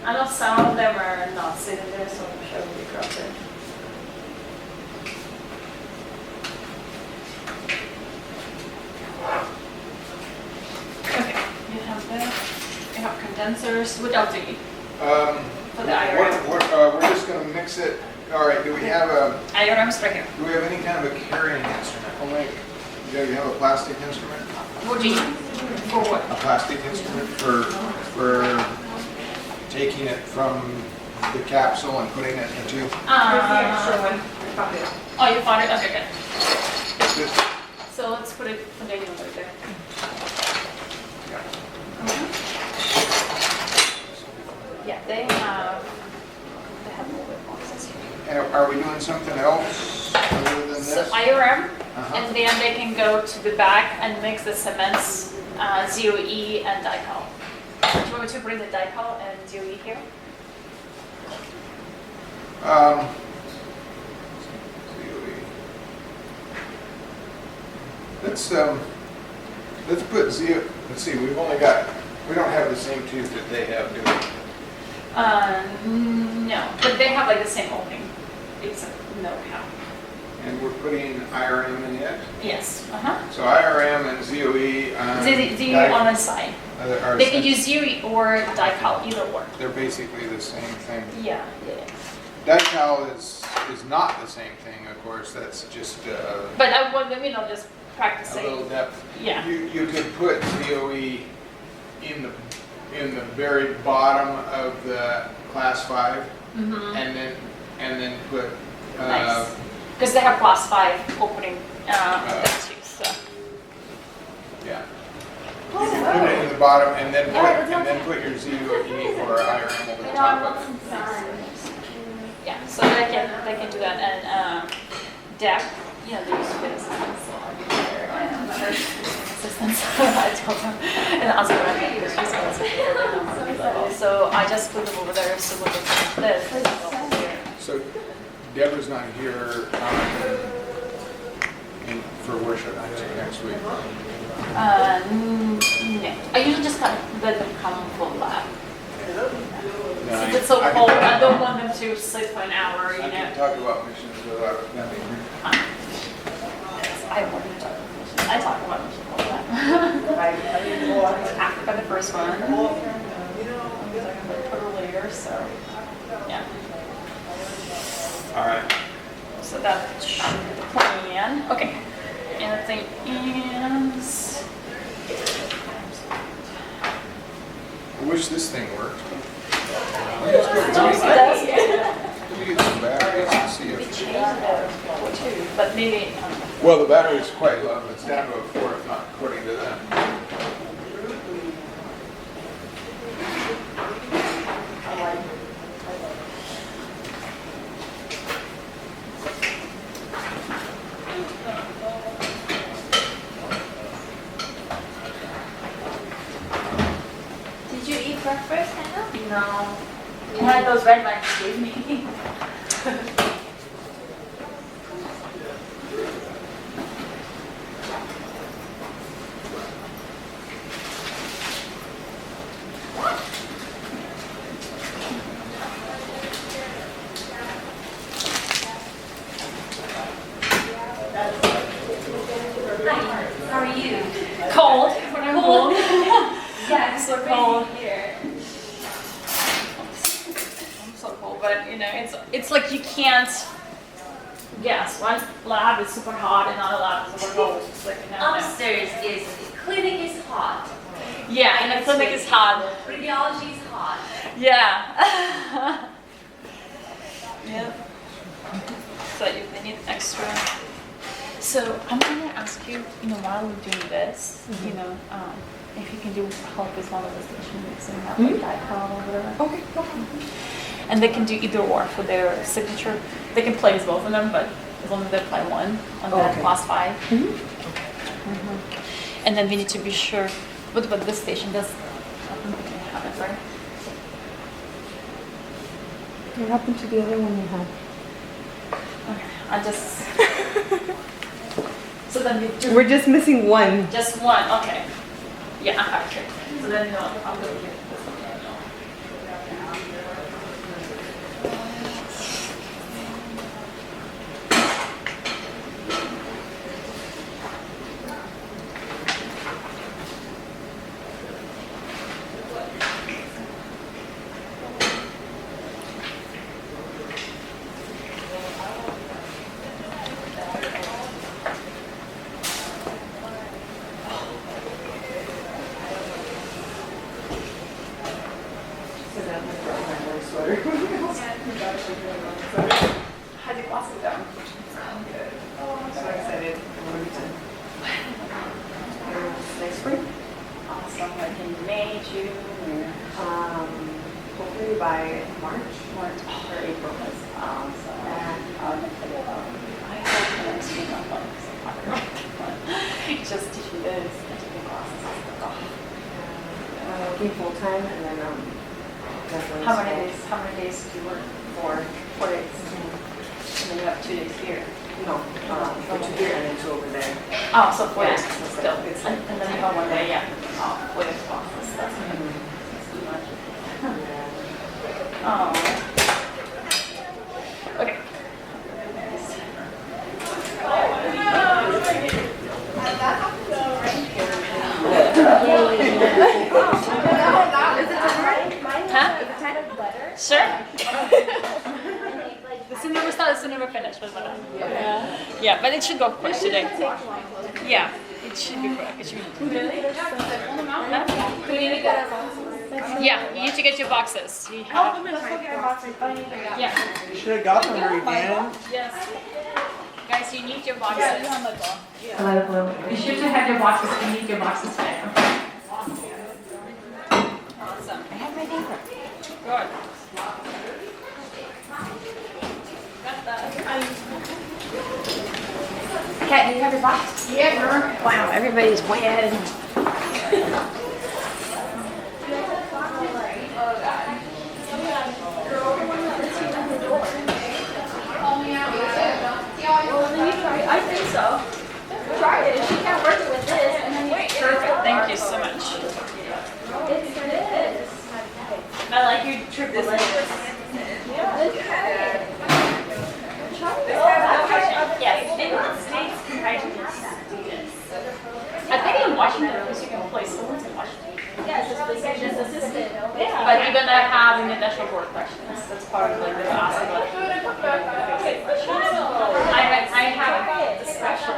I know some of them are not sitting there, so I'm sure we cross it. Okay, you have that. You have condensers. What else do you need? For the IRM? We're just gonna mix it. All right, do we have IRM's right here. do we have any kind of a carrying instrument? Oh, wait, do you have a plastic instrument? What do you need? For what? A plastic instrument for taking it from the capsule and putting it into Oh, you found it? Okay, good. this. So let's put it container right there. Yeah, they have mobile boxes here. And are we doing something else other than So this? IRM, Uh-huh. and then they can go to the back and mix the cements, ZOE and dipel. Do you want me to bring the dipel and ZOE here? Um, let's put zero. Let's see. We don't have the same tube that they have, do we? No, but they have like the same opening, except no cap. And we're putting IRM in it. Yes, uh-huh. So IRM and ZOE. ZOE on the side. Are They can use ZOE or dipel, either or. They're basically the same thing. Yeah. Dical is not the same thing, of course. That's just But I want them, just a practicing. little depth. Yeah. You could put ZOE in the very bottom of the class 5, Mm-hmm. and then put Nice. Because they have class 5 opening there too, so. yeah. You can put it in the bottom and then put your ZOE or IRM over the top of it. Yeah, so they can do that. And Deb, they used to be assistants, so I'll be their assistants. I told them. And ask her because she's going to level. So I just put them over there so look at this. So Deborah's not here for worship next week. No. I usually just let them come full lab. No, Since it's so I can cold, talk- I don't want them to sleep for an hour, I can talk about missions without them being here. I want to talk about missions. I talk about missions all the time. Africa, the first one. I'm talking about Puerto later, so yeah. All right. So that should be the plan. Okay. And the thing is, I wish this thing worked. Let's go get some batteries and see we if. changed it too, but maybe. Well, the battery's quite low. It's down to a 4, if not according to them. Did you eat breakfast, Hannah? No. One of those red vines you gave me. How are you? Cold. When I'm cold. Yeah, It's so cold here. I'm so cold, but it's like you can't guess. One lab is super hot and another lab is super cold. It's like no. Upstairs is, clinic is hot. Yeah, and the clinic is hot. Radiology is hot. Yeah. Yeah. So if they need extra So I'm gonna ask you, while we're doing this, if you can do help with one of the stations and have like iPad or whatever. Okay. And they can do either or for their signature. They can play as both of them, but as long as they play one on that Okay. class 5. And then we need to be sure. What about this station? Does have it, right? What happened to the other one you had? Okay, I just. So then we do We're just missing one. just one. Okay. Yeah, I have it. So then I'll go here. This one, How'd your classes go? So excited. Next spring? Awesome. Like in May, June, or Hopefully by March. March or April. Awesome. I hope next week I'm not just teaching this and taking classes and stuff. Working full time and then definitely. How many days do you work? 4 days. And then you have 2 days here. No, for 2 here and then 2 over there. Oh, so 4 days Yeah, still. it's And then you have 1 day, yeah. Oh, 4 days classes. That's too much. Oh. Okay. Huh? Sure. The sooner we start, the sooner we finish. Yeah, but it should go quick today. Yeah, it should be quick. It should be. Yeah, you need to get your boxes. You have. Yeah. You should have got them already, Dan. Yes. Guys, you need your boxes. You should have your boxes. You need your boxes today. Awesome. I have my paper. Good. Got that. Kat, do you have your box? Yeah, Wow, everybody's way ahead. I think so. Try it. If she can't work it with this, and then wait. Perfect. Thank you so much. It is. I like your trip this Yes, in the States, compared to the students. I think in Washington, there's a place schools in Washington. Yes, it's physician's assistant. But you're gonna have an initial board questions. That's part of like the asking like I have a special,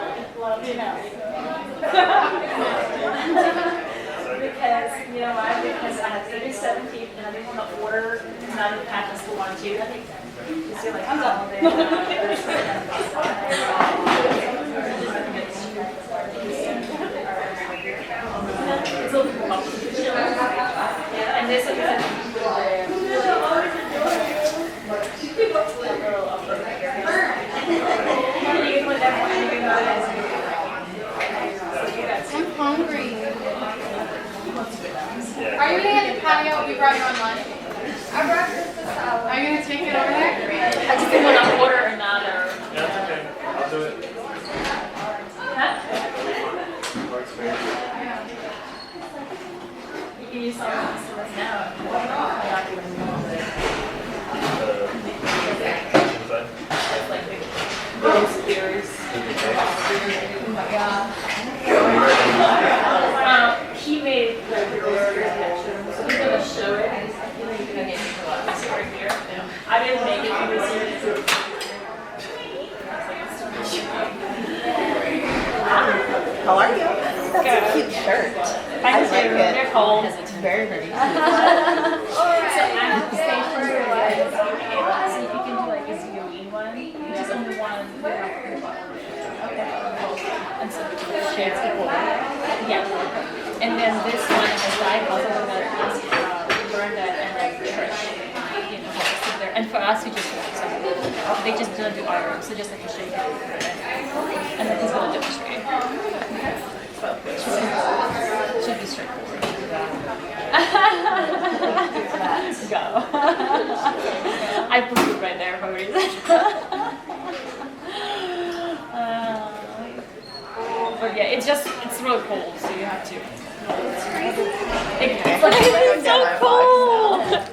because you know why? Because I had 37 people and I didn't want to order none of the patches to one too. Just feel like I'm done with it's a little bit complicated. And this is I'm hungry. Are you gonna get the patio? We brought your own lunch. I brought this to salad. Are you gonna take it over there? I just didn't want to order another. Yeah, it's okay. I'll do it. Huh? Works for you. You can use some of this now. I'm not even Inside? It's like those ears. He made like those ears picture. So he's gonna show it. And he's gonna get this right here. I didn't make it. He was here. How are you? That's a cute shirt. Thank you. like it. They're cold. It's very, very cute. So I'm staying for your life. So you can do like a ZOE one, which is only one. Okay. shades before. Yeah. And then this one has diapause. I'm gonna ask Brenda and then Trish, you know, how to sit there. And for us, we just they just don't do iron, so just like a shade. And then he's gonna demonstrate. Okay. Should be straightforward. Go. I put it right there for a reason. But yeah, it's really cold, so you have to. It's so cold.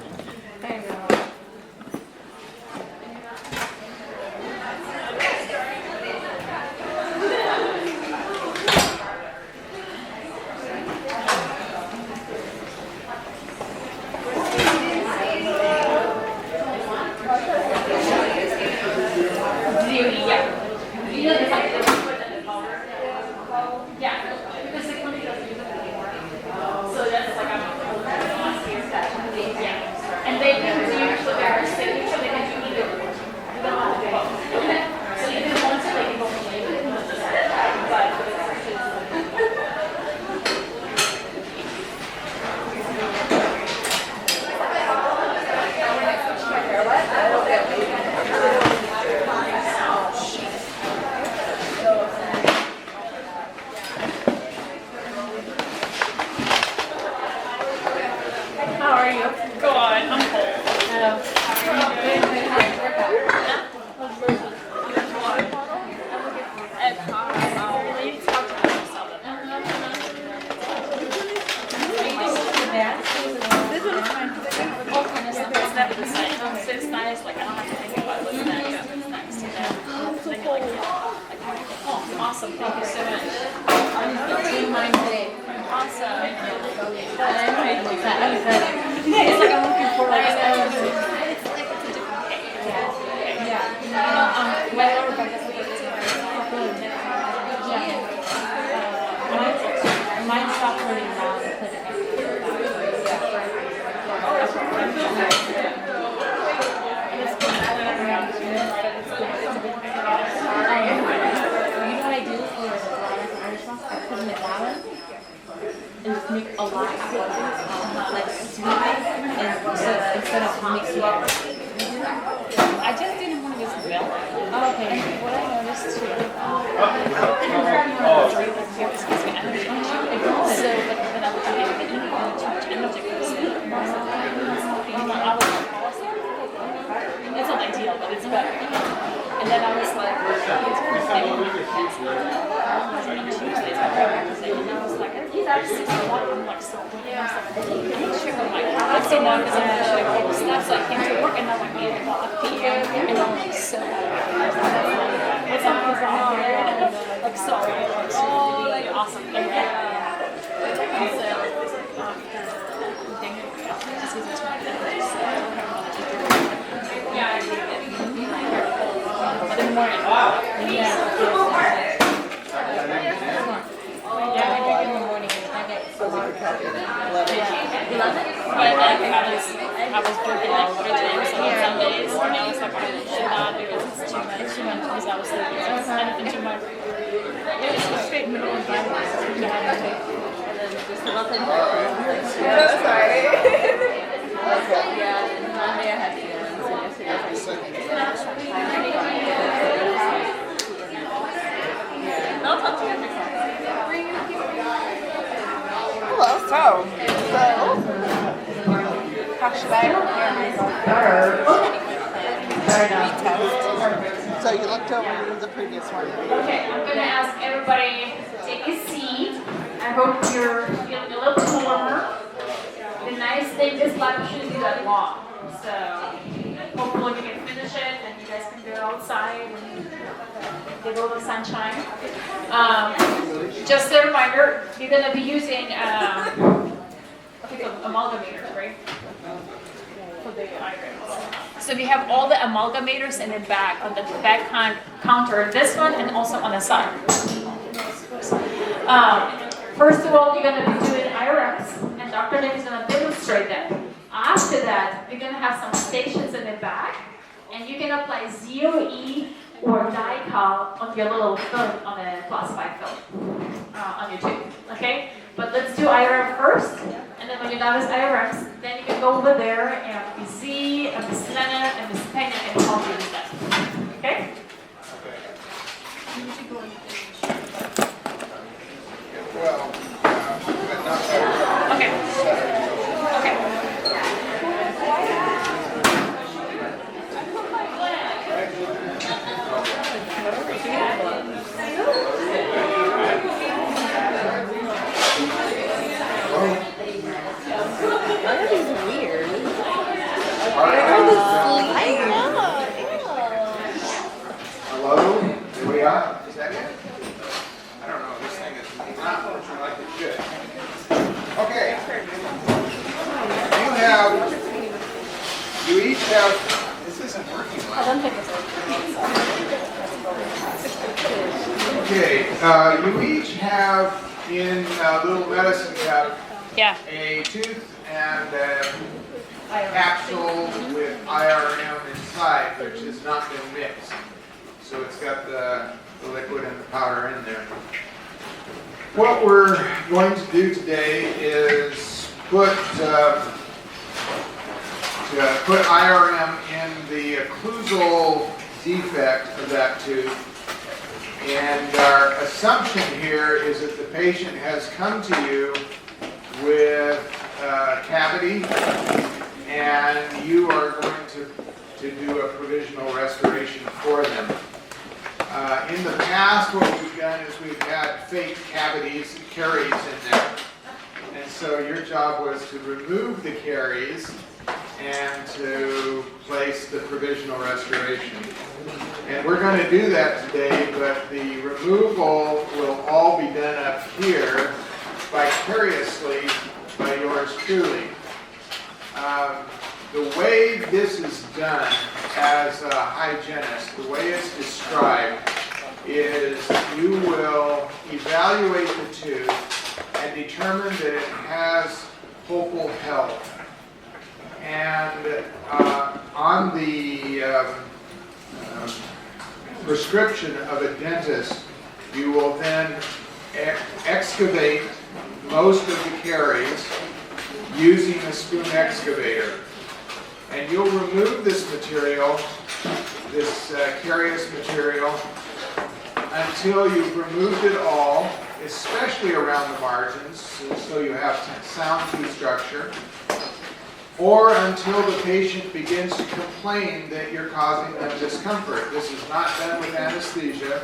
How are you? Go on, I'm cold. It's nice, like I don't have to think about what's next. What's next. And then you're like, oh, awesome, thank you so much. Awesome. It's like I'm looking forward to it. It's like it's a different cake. Yeah. When Rebecca's mine stopped hurting now. And just make a lot of like sweet and so instead of mixing up. I just didn't want to use milk. Oh, okay. And what I noticed too, so but then I was eating too much energy because it's not ideal, but it's better. And then I was like, it's pretty stable. Tuesdays, and I was like, he's actually so long. I'm like, so I'm like, let's see now because I'm actually like, all the steps. So I came to work and I'm like, 8 o'clock p.m. and I'm like, so what's up, like, so like, awesome. Thank you. But in the morning, I was working like 3 times on Sundays, and I was like, I should not do it. It's too much. Because I was sleeping. It's anything too much. It was a straight middle of the night. Sorry. Yeah, and Monday I had feelings, and yesterday I was I'll talk to you next time. Hello. How should I prepare myself? So you looked over the previous one. Okay, I'm going to ask everybody to take a seat. I hope you're feeling a little warmer. The nice thing is life shouldn't be that long. So hopefully we can finish it and you guys can go outside and get all the sunshine. Just a reminder, you're going to be using amalgamators, right? For the irons. So we have all the amalgamators in the back, on the back counter, this one and also on the side. First of all, you're going to be doing IRMs, and Dr. Nick is going to demonstrate them. After that, we're going to have some stations in the back, and you can apply ZOE or Dicol on your little film, on a classified film. do IRM first, and then when you're done with IRMs, then you can go over there and Miss Z and Miss Lennon and Miss Pena can help you with that. Okay? Well, but not that. Okay. Okay. That is weird. Hello? Are we on? Is that it? I don't know. This thing is not working like it should. Okay. You each have, this isn't working I well. don't think it's Okay, you each have in a little medicine cup Yeah. a tooth and a capsule with IRM inside, which has not been mixed. So it's got the liquid and the powder in there. What we're going to do today is put IRM in the occlusal defect of that tooth. And our assumption here is that the patient has come to you with a cavity, and you are going to do a provisional restoration for them. In the past, what we've done is we've had fake cavities, caries in there. And so your job was to remove the caries and to place the provisional restoration. And we're going to do that today, but the removal will all be done up here vicariously by yours truly. The way this is done as a hygienist, the way it's described, is you will evaluate the tooth and determine that it has pulpal health. And on the prescription of a dentist, you will then excavate most of the caries using a spoon excavator. And you'll remove this material, this carious material, until you've removed it all, especially around the margins, so you have sound tooth structure, or until the patient begins to complain that you're causing them discomfort. This is not done with anesthesia,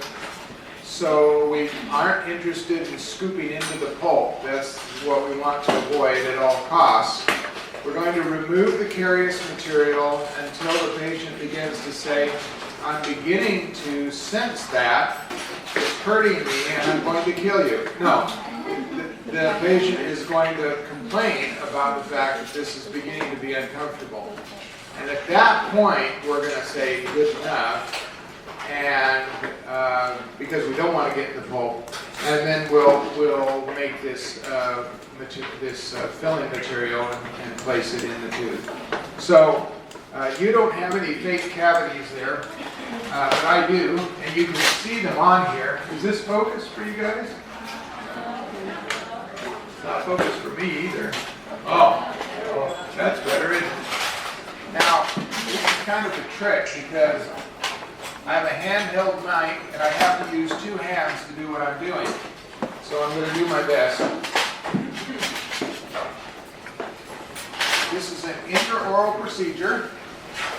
so we aren't interested in scooping into the pulp. That's what we want to avoid at all costs. We're going to remove the carious material until the patient begins to say, I'm beginning to sense that it's hurting me and I'm going to kill you. No, the patient is going to complain about the fact that this is beginning to be uncomfortable. And at that point, we're going to say, good enough, and because we don't want to get in the pulp, and then we'll make this filling material and place it in the tooth. So you don't have any fake cavities there, but I do, and you can see them on here. Is this focused for you guys? It's not focused for me either. Oh, that's better, isn't it? Now, this is kind of a trick because I have a handheld mic and I have to use two hands to do what I'm doing. So I'm going to do my best. This is an intraoral procedure,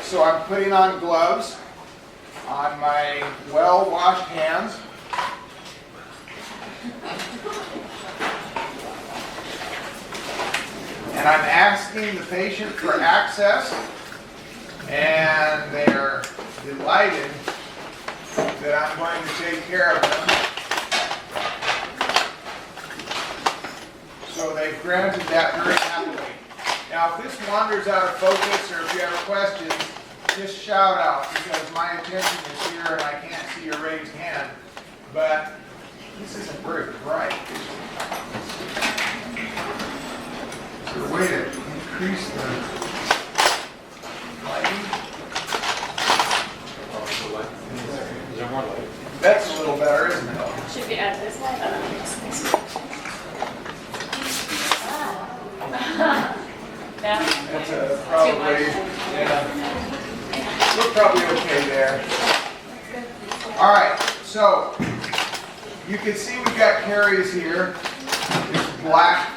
so I'm putting on gloves on my well-washed hands. And I'm asking the patient for access, and they are delighted that I'm going to take care of them. So they've granted that very happily. Now, if this wanders out of focus or if you have questions, just shout out because my attention is here and I can't see your raised hand. But this isn't very bright. Is there a way to increase the lighting? Is there more light? That's a little better, isn't it? Should we add this light? probably, yeah. We're probably okay there. All right, so you can see we've got Carrie's here. It's black,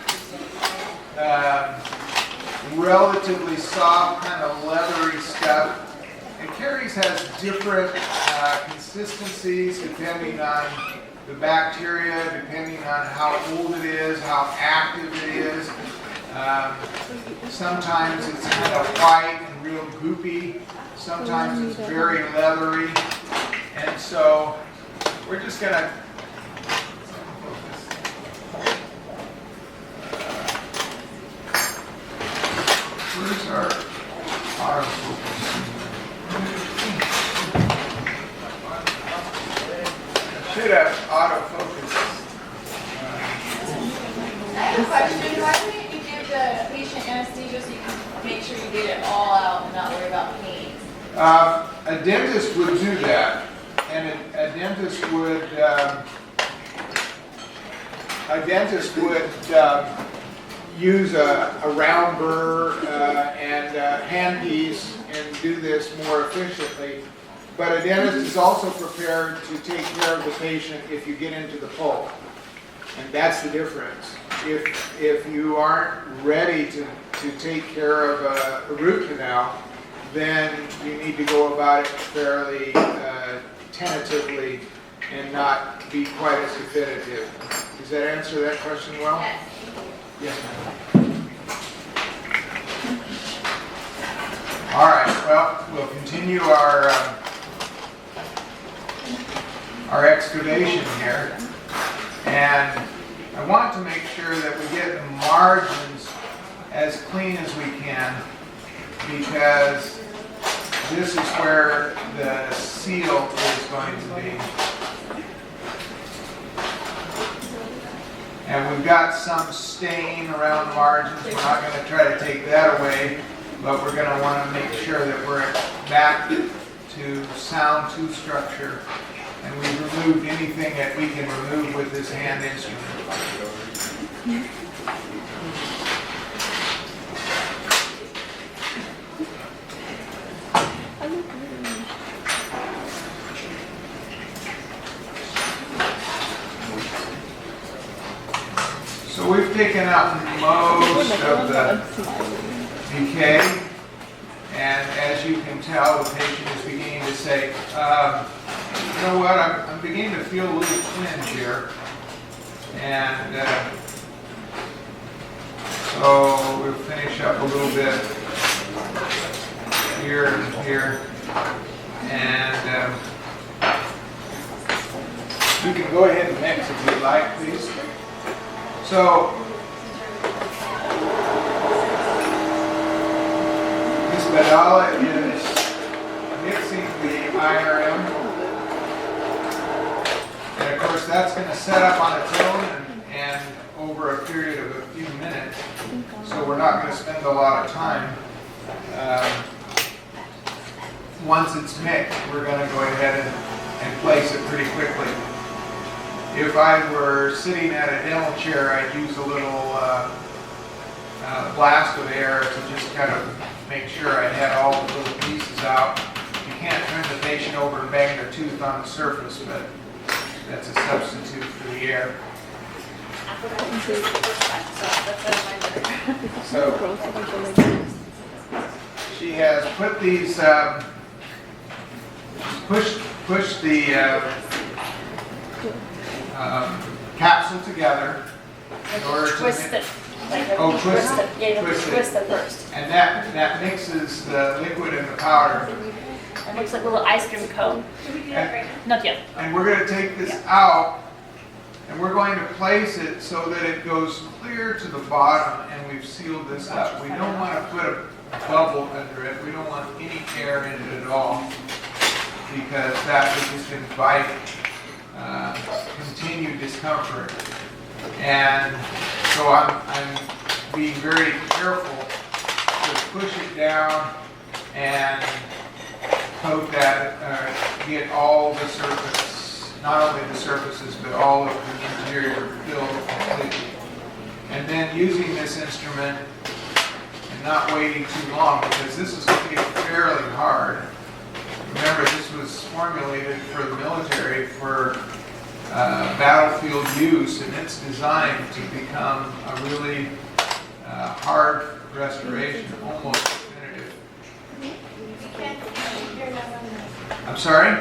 relatively soft, kind of leathery stuff. And Carrie's has different consistencies depending on the bacteria, depending on how old it is, how active it is. Sometimes it's kind of white and real goopy. Sometimes it's very leathery. And so we're just going to where's our autofocus? Should have autofocus. I have a question. Why wouldn't you give the patient anesthesia so you can make sure you get it all out and not worry about pain? A dentist would do that, and a dentist would use a round burr and handpiece and do this more efficiently. But a dentist is also prepared to take care of the patient if you get into the pulp. And that's the difference. If you aren't ready to take care of a root canal, then you need to go about it fairly tentatively and not be quite as definitive. Does that answer that question well? Yes. Yes, ma'am. All right, well, we'll continue our excavation here. And I want to make sure that we get the margins as clean as we can, because this is where the seal is going to be. And we've got some stain around the margins. We're not going to try to take that away, but we're going to want to make sure that we're back to sound tooth structure. And we've removed anything that we can remove with this hand instrument. So we've taken out most of the decay, and as you can tell, the patient is beginning to say, you know what, I'm beginning to feel a little twinge here. And so we'll finish up a little bit here and here. And you can go ahead and mix if you'd like, please. So Miss Badala is mixing the IRM. And of course that's going to set up on its own and over a period of a few minutes. So we're not going to spend a lot of time. Once it's mixed, we're going to go ahead and place it pretty quickly. If I were sitting at a dental chair, I'd use a little blast of air to just kind of make sure I had all the little pieces out. You can't turn the patient over and bang their tooth on the surface, but that's a substitute for the air. So she has put these, pushed the capsule together in order to Twist it. twist it. Yeah, Twist it. twist it first. And that mixes the liquid and the powder. It looks like a little ice cream cone. Not yet. And we're going to take this out, and we're going to place it so that it goes clear to the bottom, and we've sealed this up. We don't want to put a bubble under it. We don't want any air in it at all, because that would just invite continued discomfort. And so I'm being very careful to push it down and coat that, get all the surface, not only the surfaces, but all of the interior filled completely. And then using this instrument, and not waiting too long, because this is going to get fairly hard. Remember, this was formulated for the military for battlefield use, and it's designed to become a really hard restoration, almost definitive. I'm sorry?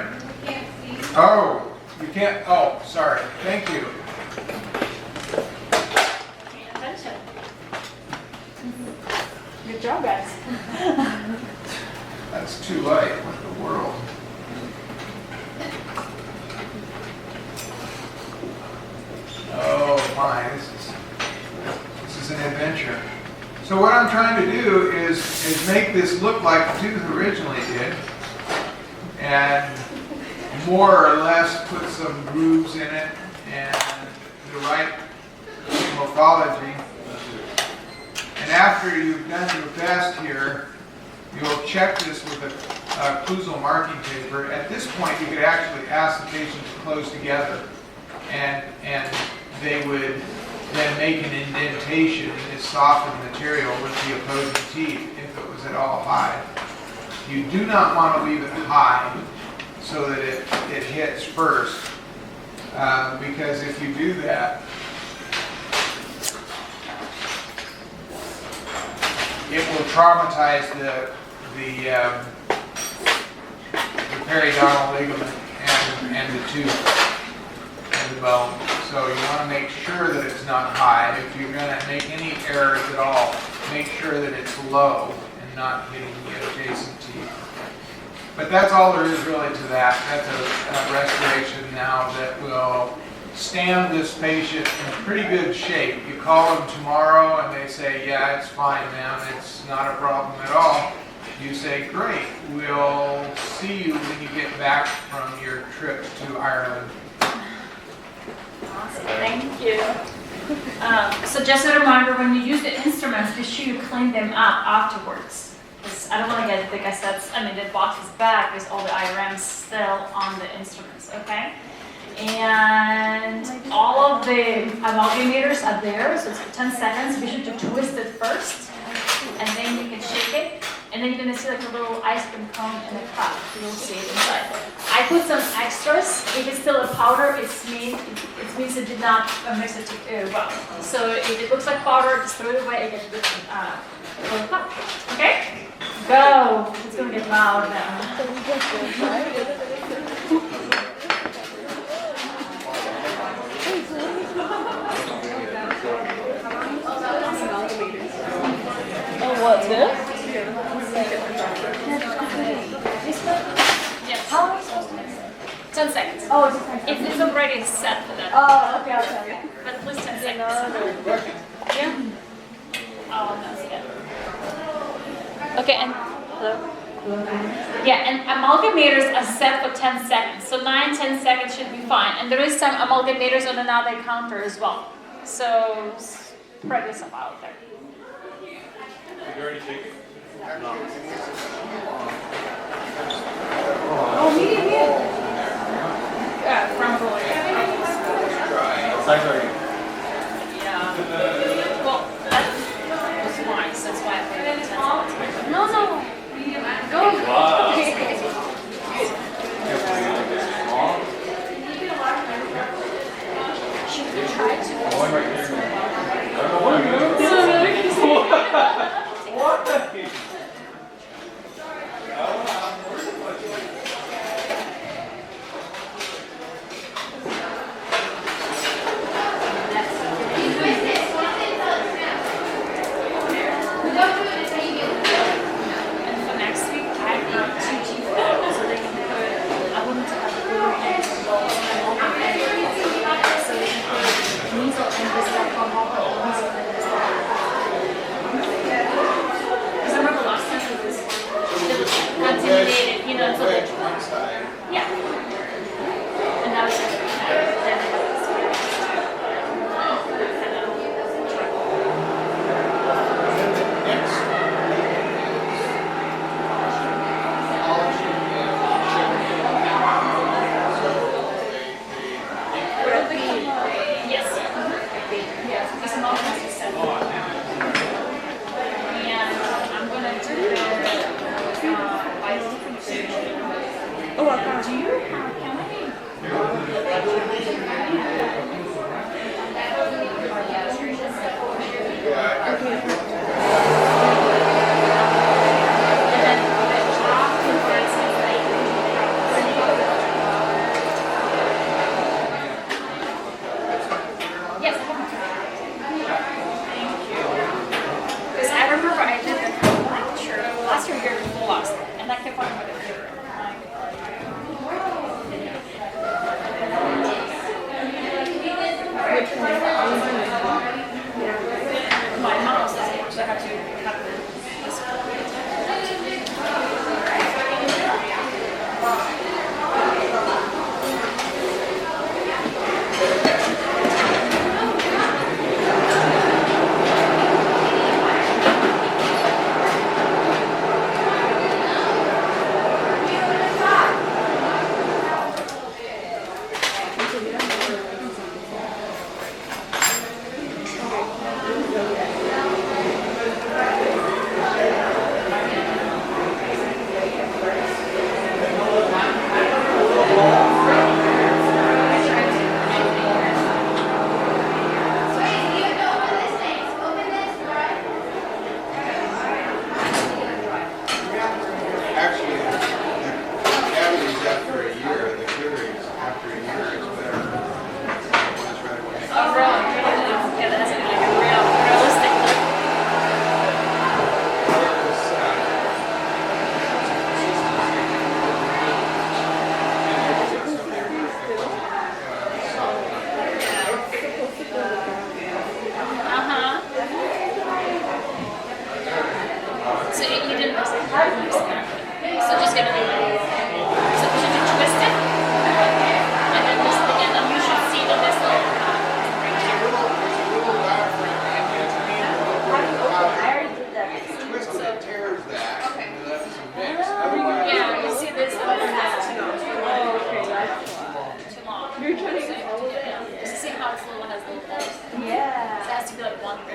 Oh, you can't, oh, sorry, thank you. Attention. Good job, guys. That's too light, what in the world? Oh my, this is an adventure. So what I'm trying to do is make this look like the tooth originally did, and more or less put some grooves in it and the right morphology. And after you've done your best here, you'll check this with a occlusal marking paper. At this point, you could actually ask the patient to close together, and they would then make an indentation in this softened material with the opposing teeth if it was at all high. You do not want to leave it high so that it hits first, because if you do that, it will traumatize the periodontal ligament and the tooth and the bone. So you want to make sure that it's not high. If you're going to make any errors at all, make sure that it's low and not hitting the adjacent teeth. But that's all there is really to that. That's a restoration now that will stand this patient in pretty good shape. You call them tomorrow and they say, yeah, it's fine, ma'am. It's not a problem at all. You say, great. We'll see you when you get back from your trip to Ireland. Awesome, thank you. So just a reminder, when you use the instruments, be sure you clean them up afterwards. Because I don't want to get the cassettes, the boxes back with all the IRMs still on the instruments, okay? And all of the amalgamators are there, so it's for 10 seconds. Be sure to twist it first, and then you can shake it. And then you're going to see like a little ice cream cone in the cup. You'll see it inside. I put some extras. If it's still a powder, it means it did not mix it well. So if it looks like powder, just throw it away and get it in the cup. Okay? Go! It's going to get loud now. Oh, what's this? Yes. How am I supposed to mix it? 10 seconds. Oh, it's 10 seconds. It's already set for that. Oh, okay, I'll tell you. But at least 10 seconds. Yeah? Oh, that's it. Okay, and hello? Yeah, and amalgamators are set for 10 seconds. So 9-10 seconds should be fine. And there is some amalgamators on another counter as well. So spread this out there. Did you already take it? No. Oh, medium. Yeah, from the Size are you? Yeah. Well, that was mine, so that's why I put it in 10 seconds. No. Go. Wow. Should we try to? One right there. I don't know what I'm doing. What? And for next week, I brought 2 teeth back so they can put, I wanted to have the glue and the balls and all the so they can put measles and this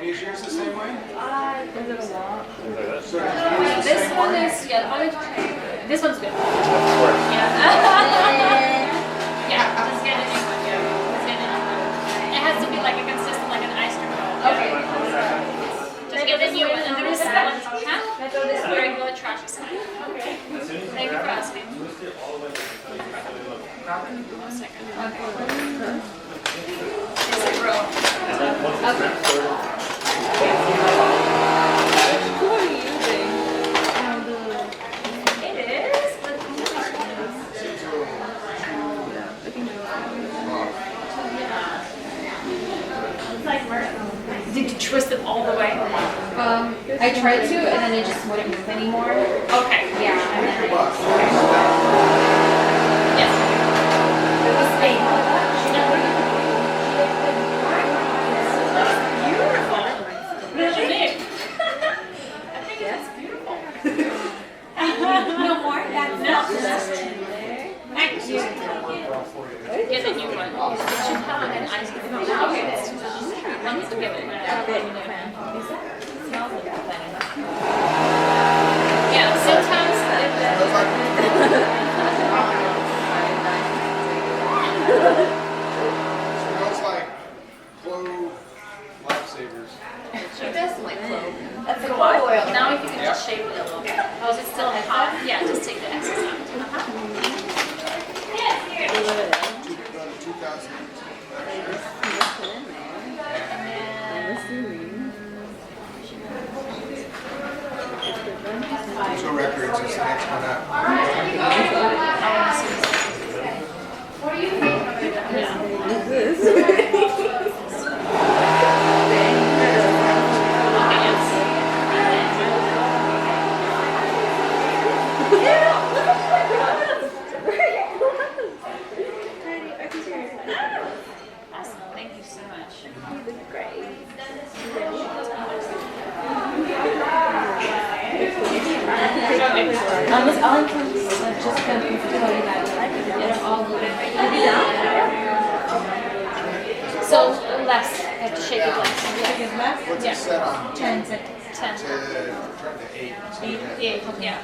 Is yours the same way? Is it a lot? So did you use the This same one one? is, yeah, this one's good. Of course. Yeah. Yeah, just get a new one, yeah. Just get a new one. It has to be like a consistent, like an ice cream cone. Okay. Just get a new one, and there is one, huh? Very good trash aside. Thank you for asking. One second. It's a roll. Who are you using? It is, but did you twist it all the way? I tried to, and then it just wouldn't move anymore. Okay. Yeah, and then Yes. it was fake. Really? I think it's beautiful. No more? That's No. Thank you. Get a new one. It should have an ice cream. Okay. One to give it. Yeah, sometimes Smells like clove lifesavers. It does smell like clove. That's the clove oil. now if you can just shape it a little bit. Oh, is it still hot? Yeah, just take the excess out. Yes, here. About a 2000. So Records is the next one up. Awesome. Thank you so much. I'll just tell you that. They're all good. So less, I have to shake it less. What's it set on? 10 to 10. To turn to 8. So yeah. Yeah.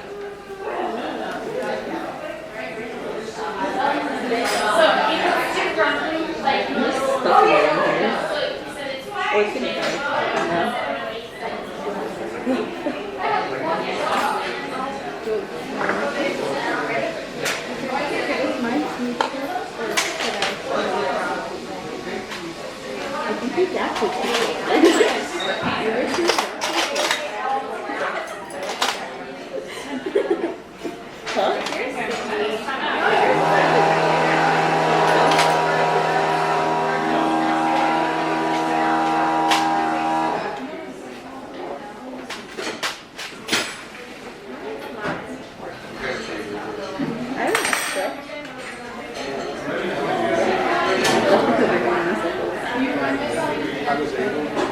I was able to.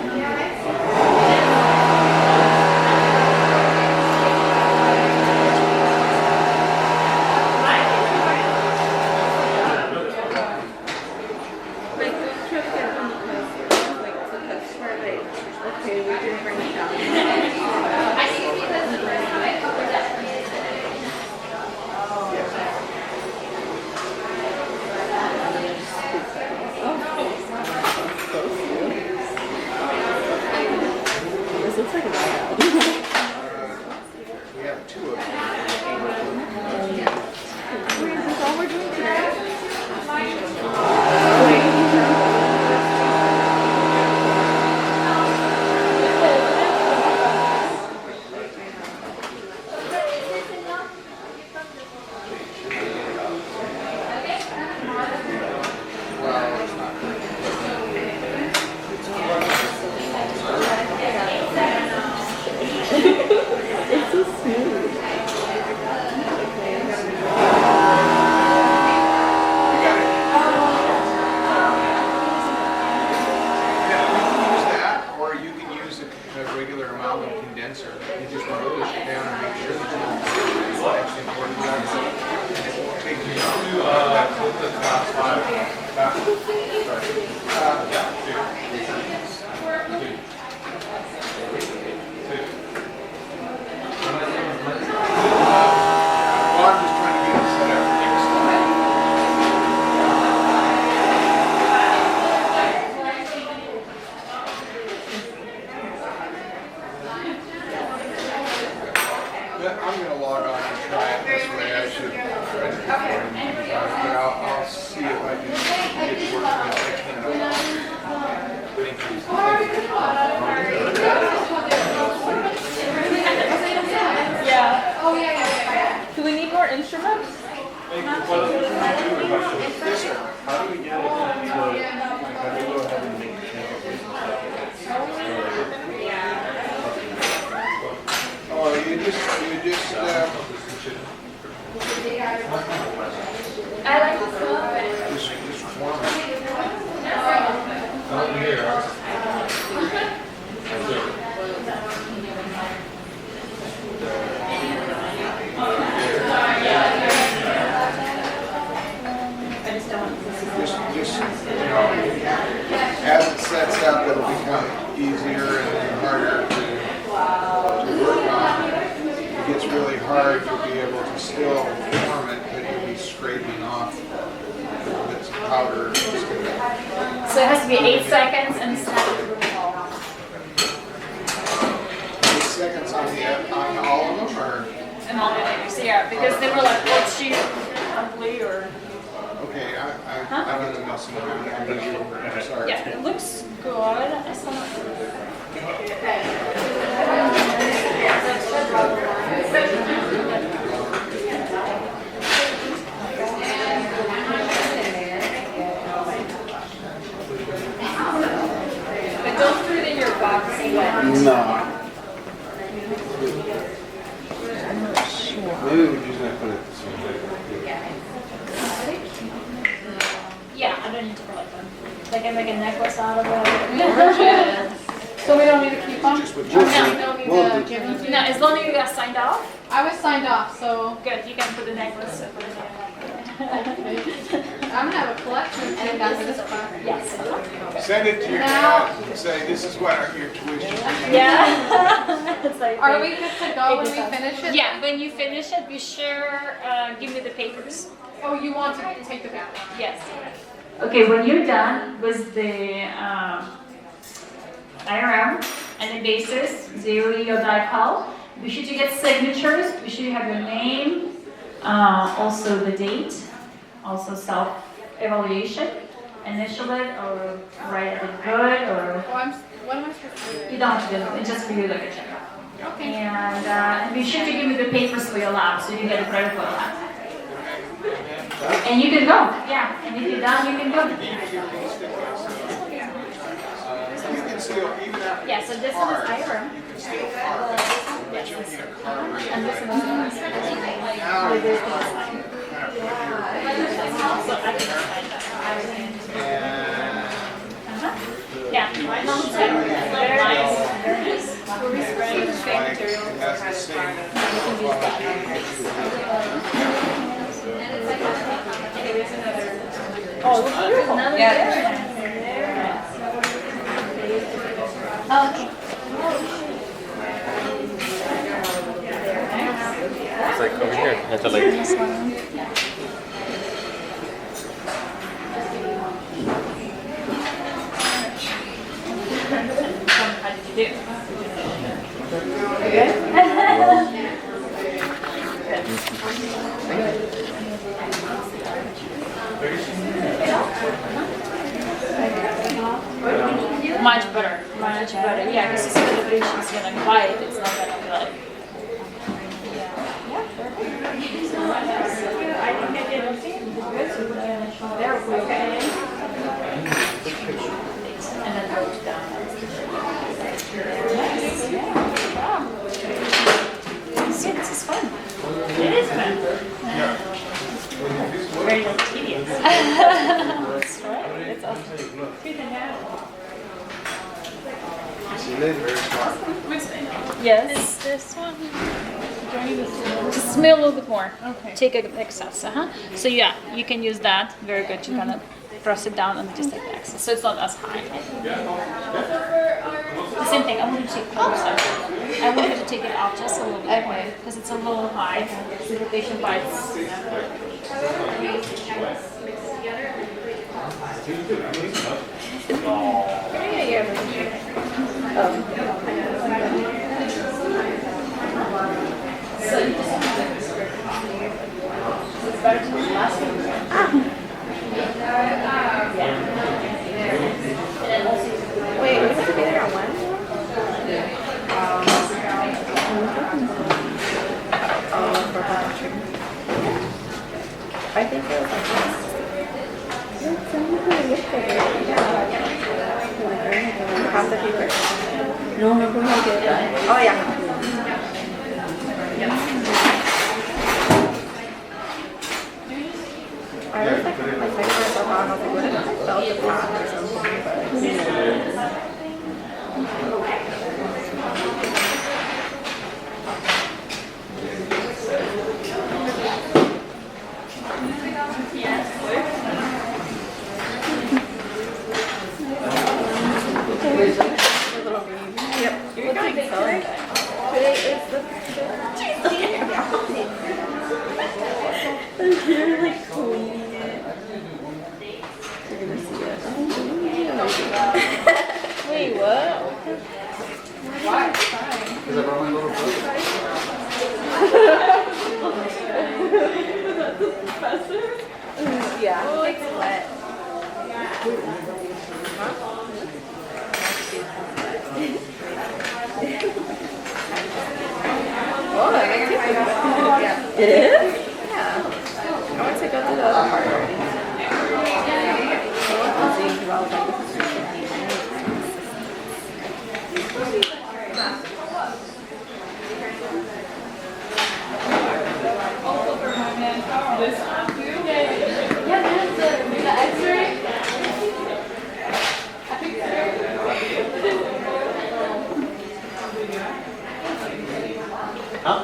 Okay, we didn't bring it down. This looks like a bad. We have 2 of them. Is this all we're doing today? Yeah. Oh, yeah. Do we need more instruments? Yes, sir. How do we get it to, like, how do we go ahead and make Oh, you just, I like the song. just warm it. Just, as it sets up, it'll become easier and harder to work on. It gets really hard, you'll be able to still form it, but you'll be scraping off bits of powder. So it has to be 8 seconds and snap it really well. 8 seconds on all of them, or? And all the others, yeah, because they were like, what's she ugly or? Okay, I'm in the messing around. I'm sorry. Yeah, it looks good. I saw but don't put it in your box yet. No. Maybe we're just gonna put it this way. Yeah, I don't need to put like one. Like I make a necklace out of it. So we don't need to keep them? Just with No, just- we don't need to give them to you? No, as long as you got signed off, I was signed off, so good. You can put the necklace. I'm gonna have a collection of this part. Yes. Send it to your Now- dad and say, this is what your tuition is. Yeah. It's like Are we good to go when we finish it? Yeah, when you finish it, be sure give me the papers. Oh, you want to take the back? Yes. Okay, when you're done with the IRM and the basis, zero your dipole, be sure to get signatures. Be sure you have your name, also the date, also self-evaluation, initial it or write it good or What am I supposed to do? you don't have to do it. It's just for you to look at check. Okay. And be sure to give me the papers for your lab so you can get a credit for your lab. And you can go, yeah. And if you're done, you can go. You can still, even after Yeah, so this one is IRM. you can still carve it, but you'll need a carver. And this one is Now, you just kind of put your So I can sign that. and Yeah, right now it's like very nice. Very nice. it's like, it has the same Oh, look beautiful. Yeah. Okay. It's like over here. I have to like. How did you do? Much better, much better. Yeah, because the celebration is gonna be quiet. It's not gonna be like. Yeah, perfect. So I think I did everything. Good. So put the initial there. Okay. And then goes down. Nice. Yeah. Wow. See, this is fun. It is fun. Very like, tedious. That's right. It's awesome. Yes. This one. Just smell a little bit more. Okay. Take an excess. So yeah, you can use that. Very good. To kind of press it down and just take the excess, so it's not as high. The same thing. I want you to take closer. I want you to take it out just a little bit more because it's a little high. So the patient bites. Wait, half the paper. No, remember when I did that? Oh yeah. I was like thinking myself out, I was like, what if I felt the path or something? Yep. You're doing so. Today is the you're like cleaning it. You're gonna see it. Wait, what? Why? Because I brought my little book. Yeah. Oh, it's wet. Oh, that makes it good. It is? Yeah. I want to go to the other part already. I want to see if I'll like Yeah, there's the X-ray. Huh?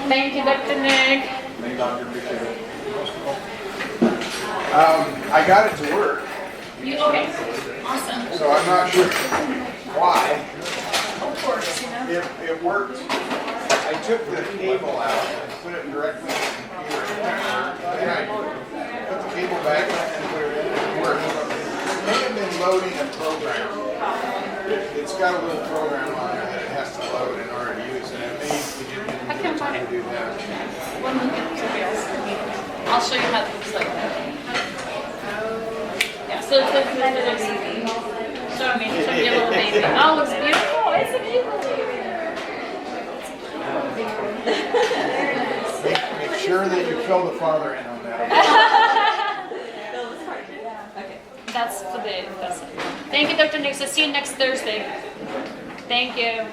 Thank you, Dr. Nick. Thank Dr. Appreciate it. I got it to work, You okay? Awesome. so I'm not sure why. Of course, you know. It worked. I took the cable out and put it directly in the computer. Then I put the cable back in and put it in and it worked. It may have been loading a program. It's got a little program on there that it has to load in order to use it. It may be I can find it. to do that. One minute, somebody else. I'll show you how it looks like. Yeah, so it's like a little baby. Show me a little baby. Oh, it looks beautiful. It's a beautiful baby. Make sure that you fill the farther end on that. Okay, that's for the. That's it. Thank you, Dr. Nick. So see you next Thursday. Thank you.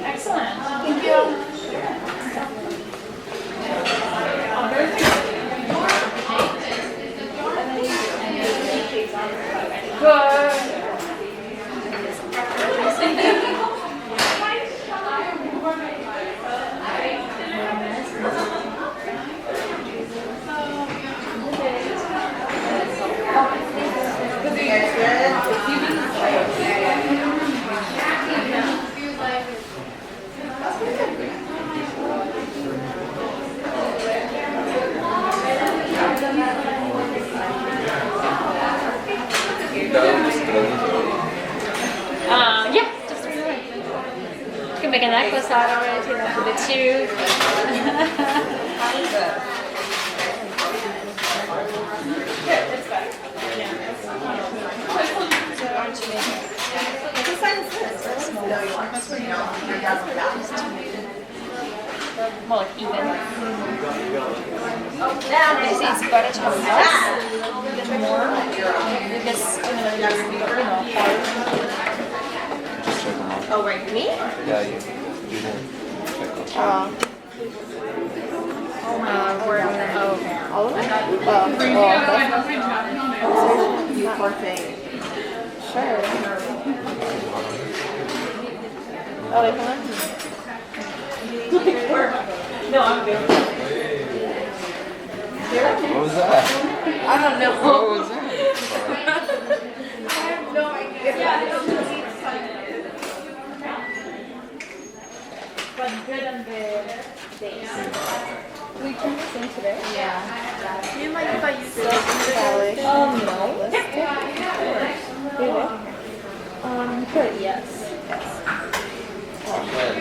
Excellent. Thank you. Good. Yeah, just you can make a necklace out of it, you know, for the tooth. It's better. So aren't you making more like even? I see it's better to have less than more because you're hard. Oh, right, me? Yeah, you didn't check them. Where am I? Oh, all of it? You poor thing. Sure. Oh, wait, hold on. No, I'm good. What was that? I don't know. What was that? I have no idea. But good on the days. We turned this in today? Yeah. Do you mind if I use this? No. Really? Good, yes. Shed.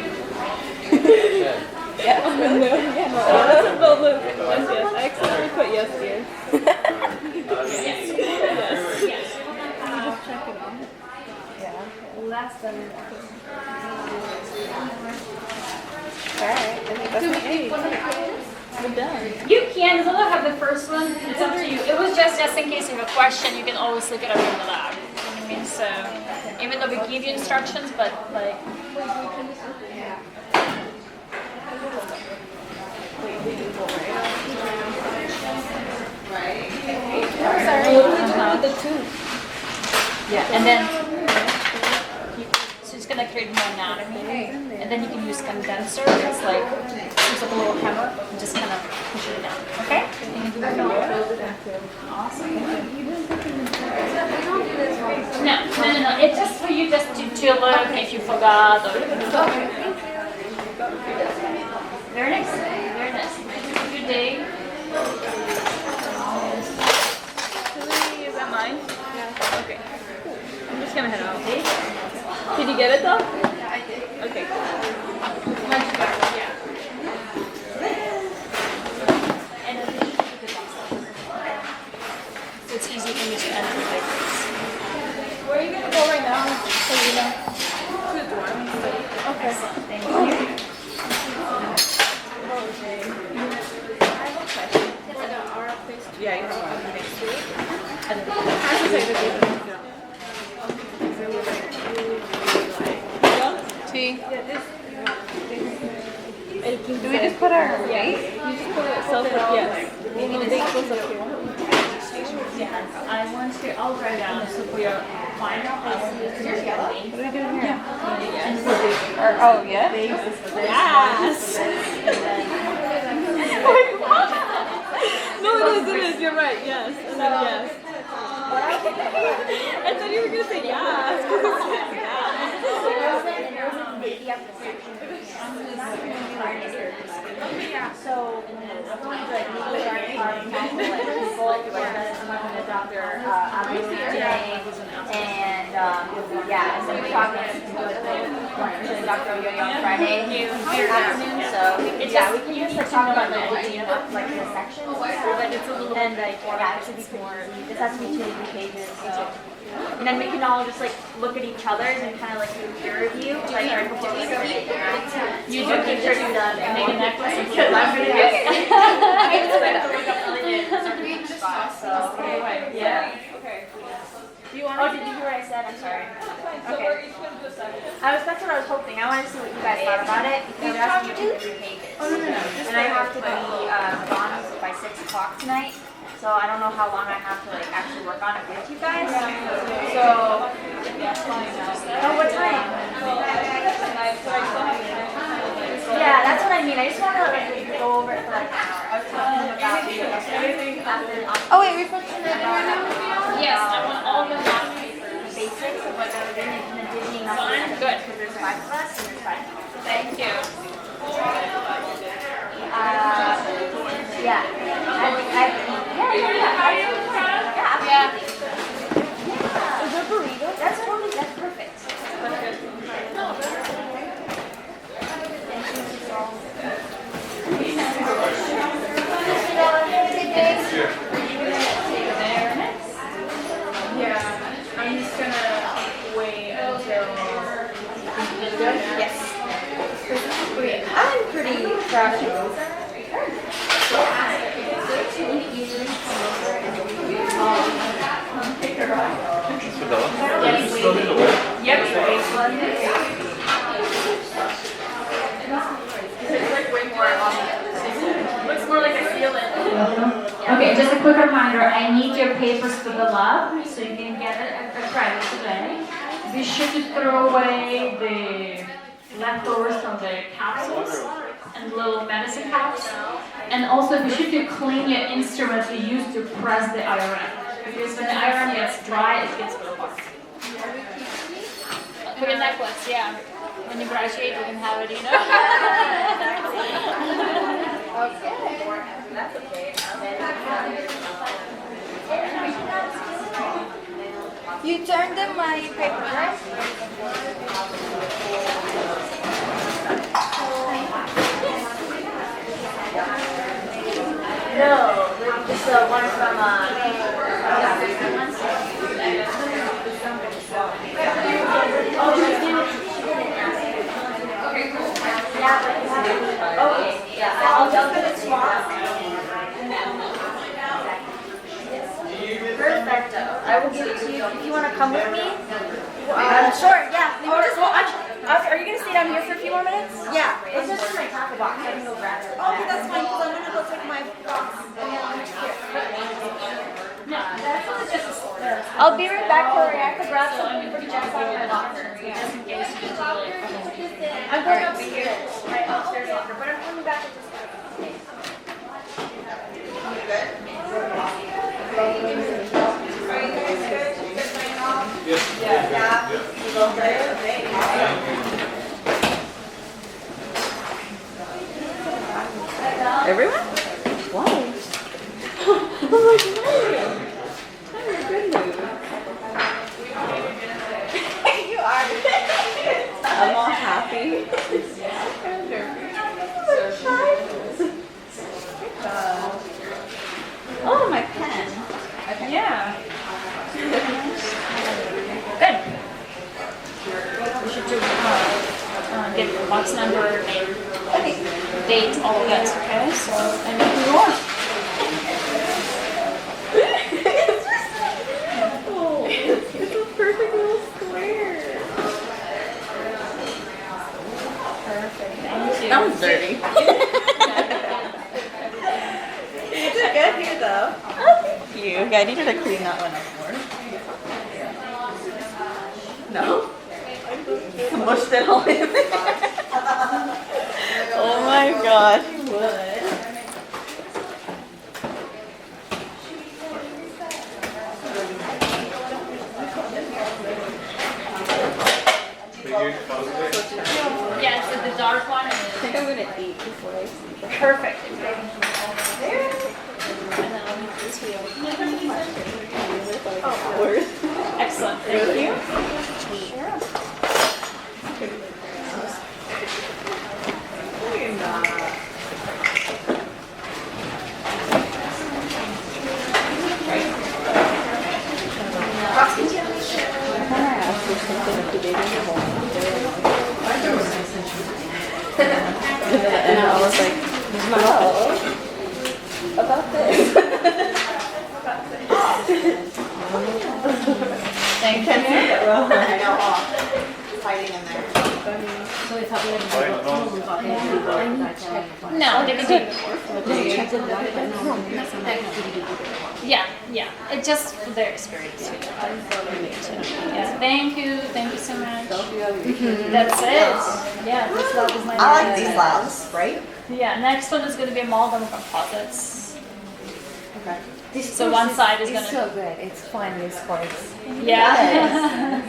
Yes, really? Yeah. Yes, I accidentally put yes here. Yes. class, then alright, I think that's my age. We're done. You can, as long as I have the first one, it's up to you. It was just in case you have a question, you can always look it up in the lab. You know what I mean? So, even though we give you instructions, but like. Sorry, what do we do with the two? Yeah, and then so it's gonna create more anatomy, and then you can use condenser. It's like a little hammer, and just kind of push it down. Okay? You can do that. Awesome. No. It's just for you just to look if you forgot or. Very nice. Very nice. Good day. Is that mine? Yeah. Okay. I'm just gonna head out. Did you get it though? Yeah, I did. Okay. So it's easy for me to enter the papers. Where are you gonna go right now? So you know. To the dorm. Okay. Thank you. I have a question. Yeah, you have one next week. I should say the date. Do we just put our weight? You just put it self up? Yes. Maybe the date goes up here. I want to, I'll write down, so for your final, I want you to do your name. What are we doing here? And so Oh, yeah? yes. No, it is. You're right. Yes. And then yes. I thought you were going to say yes. So, like, we are people, like, Dr. Abu today, and, yeah, so we're talking to Dr. Yo-Yo on Friday afternoon, so, yeah, we can just, like, talk about, like, like, the sections, and, like, yeah, it should be more, this has to be 2 pages, so. And then we can all just like look at each other's and kind of like do peer review, like right before we start. You do make sure you're done and make a necklace because I'm gonna do it. I just like to look up really good spots. So yeah. Okay. Do you want? Oh, did you hear what I said? I'm sorry. Okay. That's what I was hoping. I wanted to see what you guys thought about it because it has to be 2 to 3 pages. And I have to be gone by 6 o'clock tonight. So I don't know how long I have to like actually work on it with you guys. So, oh, what time? Yeah, that's what I mean. I just want to like go over it for like an hour. I was talking about Oh, wait, we're supposed to do that right now? Yes, I want all the lab papers. basics of what we're doing and then Disney So I'm good. because there's 5 of us and there's 5 people. Thank you. Yeah. Yeah. Is there burrito? That's perfect. Yeah. I'm just gonna wait until. Yes. I'm pretty trashy. Looks more like a ceiling. Okay, just a quick reminder, I need your papers for the lab, so you can get it at Friday today. Be sure to throw away the leftovers from the capsules and little medicine caps. And also be sure to clean your instrument you use to press the IRM. Because when the IRM gets dry, it gets real hard. For your necklace, yeah. When you graduate, you can have it, you know? Okay. That's okay. You turned in my paper, right? No, just the one from oh, if you want to come with me. Sure, yeah. Are you going to stay down here for a few more minutes? Yeah. It's just in my tackle box. I can go grab it. Okay, that's fine, because I'm gonna go take my box. I'll be right back, Corey. I have to grab something for Jess out of my locker. Just in case you need to like. I'm going upstairs, my upstairs locker, but I'm coming back in just a second. Everyone? Why? I'm like, no. I'm in a good mood. You are. I'm all happy. I'm nervous. I'm so shy. Oh, my pen. Okay. Yeah. Good. We should do get the box number, name, date, all of that. Okay. So and then we go on. Oh, it's a perfect little square. Perfect. Thank you. That was dirty. You did good here, though. Oh, thank you. Yeah, I needed to clean that one up more. No? I mushed it all in there. Oh my gosh, you would. Yeah, so the dark one I is think I'm gonna eat before I sleep. perfect. Excellent. Thank you. Sure. And I was like, oh, about this. Thank you. I know, hiding in there. So we thought we had No, they can do it. Yeah, yeah. It's just for their experience. Yeah. Thank you so much. That's it. Yeah, this lab is my I like these labs, right? Yeah, next one is going to be amalgam composites. Okay. So one side is going It's to. so good. It's fun, these course. Yeah.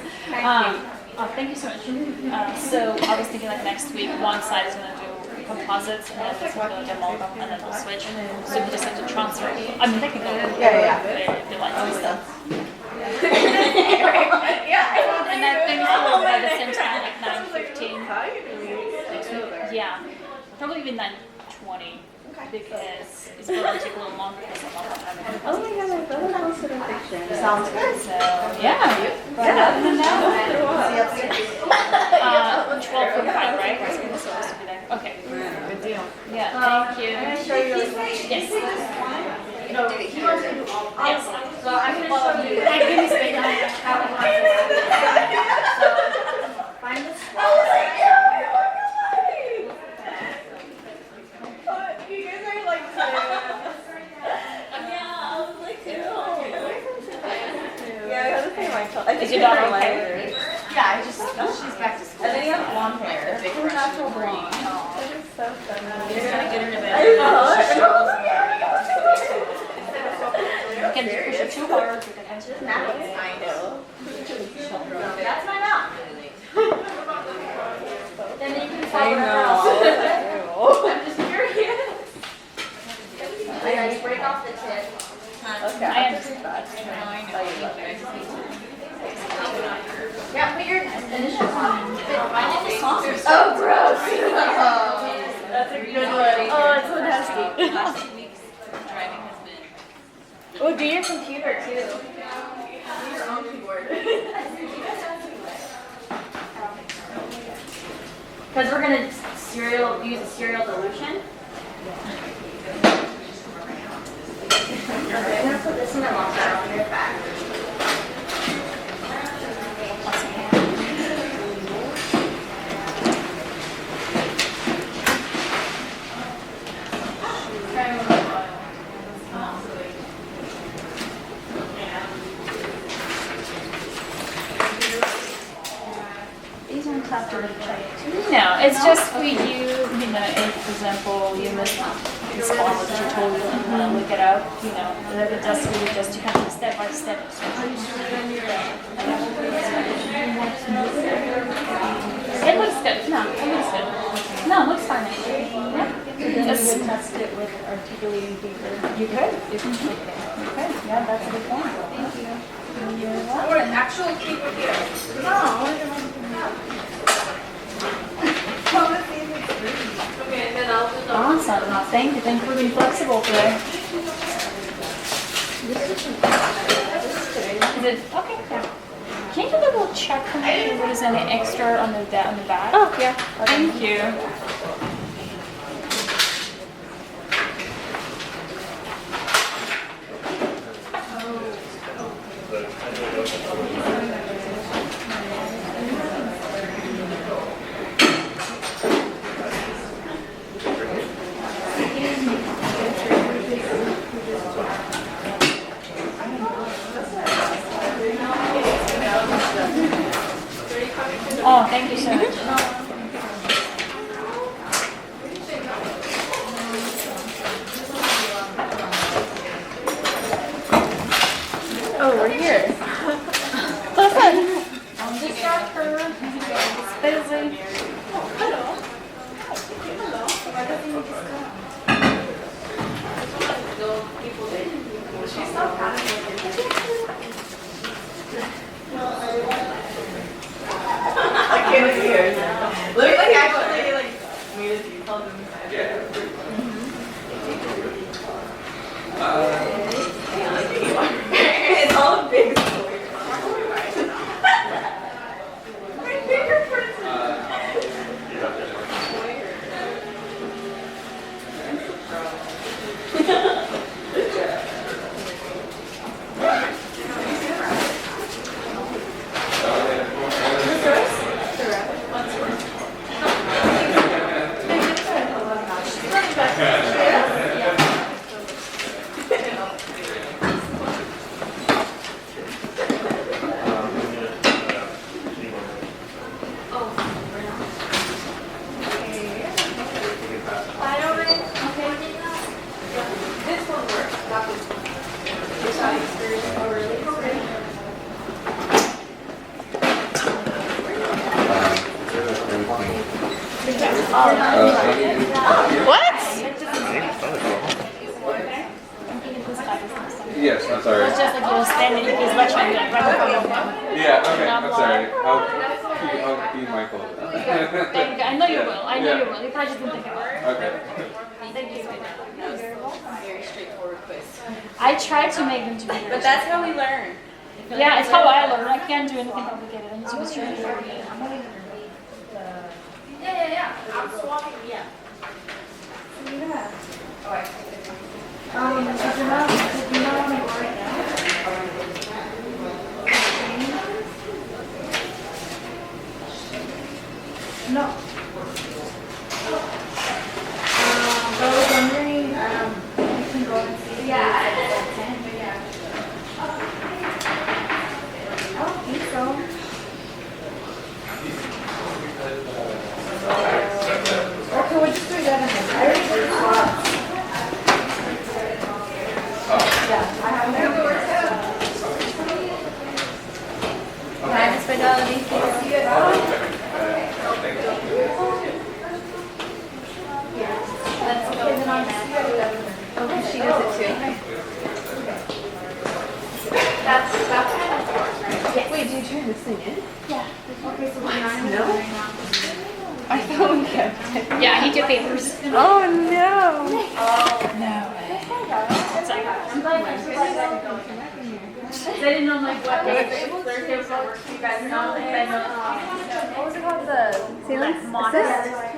Thank you so much. So I was thinking like next week, one side is going to do composites, and then this is going to do amalgam, and then we'll switch. So we just have to transfer. I mean, they can go. They like to stuff. And I think we'll by the same time, like 9:15. Yeah, probably even 9:20. Because it's going to take a little longer because I'm not having. Oh my god, my brother posted a picture. Sounds good. So yeah. But other than that, 12:45, right? We're supposed to be there. Okay. Good deal. Yeah. Thank you. Can I show you? Yes. No, he wants to do all. Yes. So I'm going to show you. I didn't say that. How it wants to. So find the square. You guys are like yeah, I was like, yeah, I gotta say my child. Is your daughter okay? Yeah, she's back to school. And then you have blonde hair. Big natural blonde. That is so funny. You're gonna get her to bed. I know. You can push it too hard. I know. That's my mom. Then you can I follow her around. know. I'm just curious. I break off the tip. Okay, I I'll just do that. Yeah, put your initials on. Oh, gross. That's a good one. Oh, it's so nasty. Last 2 weeks, driving has been. Oh, do your computer too. Do your own keyboard. Because we're going to use a serial dilution. Okay, I'm going to put this in the locker on your back. have to check. No, it's just for you, you know, if, for example, you missed this call that you told you and you want to look it up, you know, that just really just you have to step by step. It looks good. No, it looks good. No, it looks fine actually. Yeah. Just test it with articulating paper. You could. You could. Okay. Yeah, that's a good point. Thank you. You're welcome. Or an actual paper here. Okay, and then I'll do the. Awesome. No, thank you. Thank you for being flexible today. Is it okay? Yeah. Can you double check for me if there is any extra on the back? Oh, yeah. Thank you. Oh, thank you so much. Oh, we're here. Don't distract her. It's busy. I can't hear. Let me like actually like made it you called them. It's all big. My fingerprints. This one works. That was this side experience. Oh, really? What? Yes, I'm sorry. It's just like you're standing in his lecture and like right in front of him. Yeah, okay, I'm sorry. I'll be mindful of that. Thank you. I know you will. I know you will. You probably just didn't think about it. Okay. Thank you. Very straightforward quiz. I try to make them to be. But that's how we learn. Yeah, it's how I learn. I can't do anything complicated. I'm just straightforward. Yeah. I'm swapping. Yeah. No. I was wondering, you can go and see. Yeah. I don't think so. Okay, we'll just do that in a I already did the slots. Yeah, I have no work. Hi, Miss Fidelity. See it out. Let's go. Oh, she does it too. That's kind of force, right? Yes. Wait, do you turn this thing in? Yeah. Okay, so we're not No. right now. I thought we kept it. Yeah, I need your papers. Oh no. It's like, I'm glad they didn't know like what day. Thursday was work. You guys know. What was it called? The Like assist?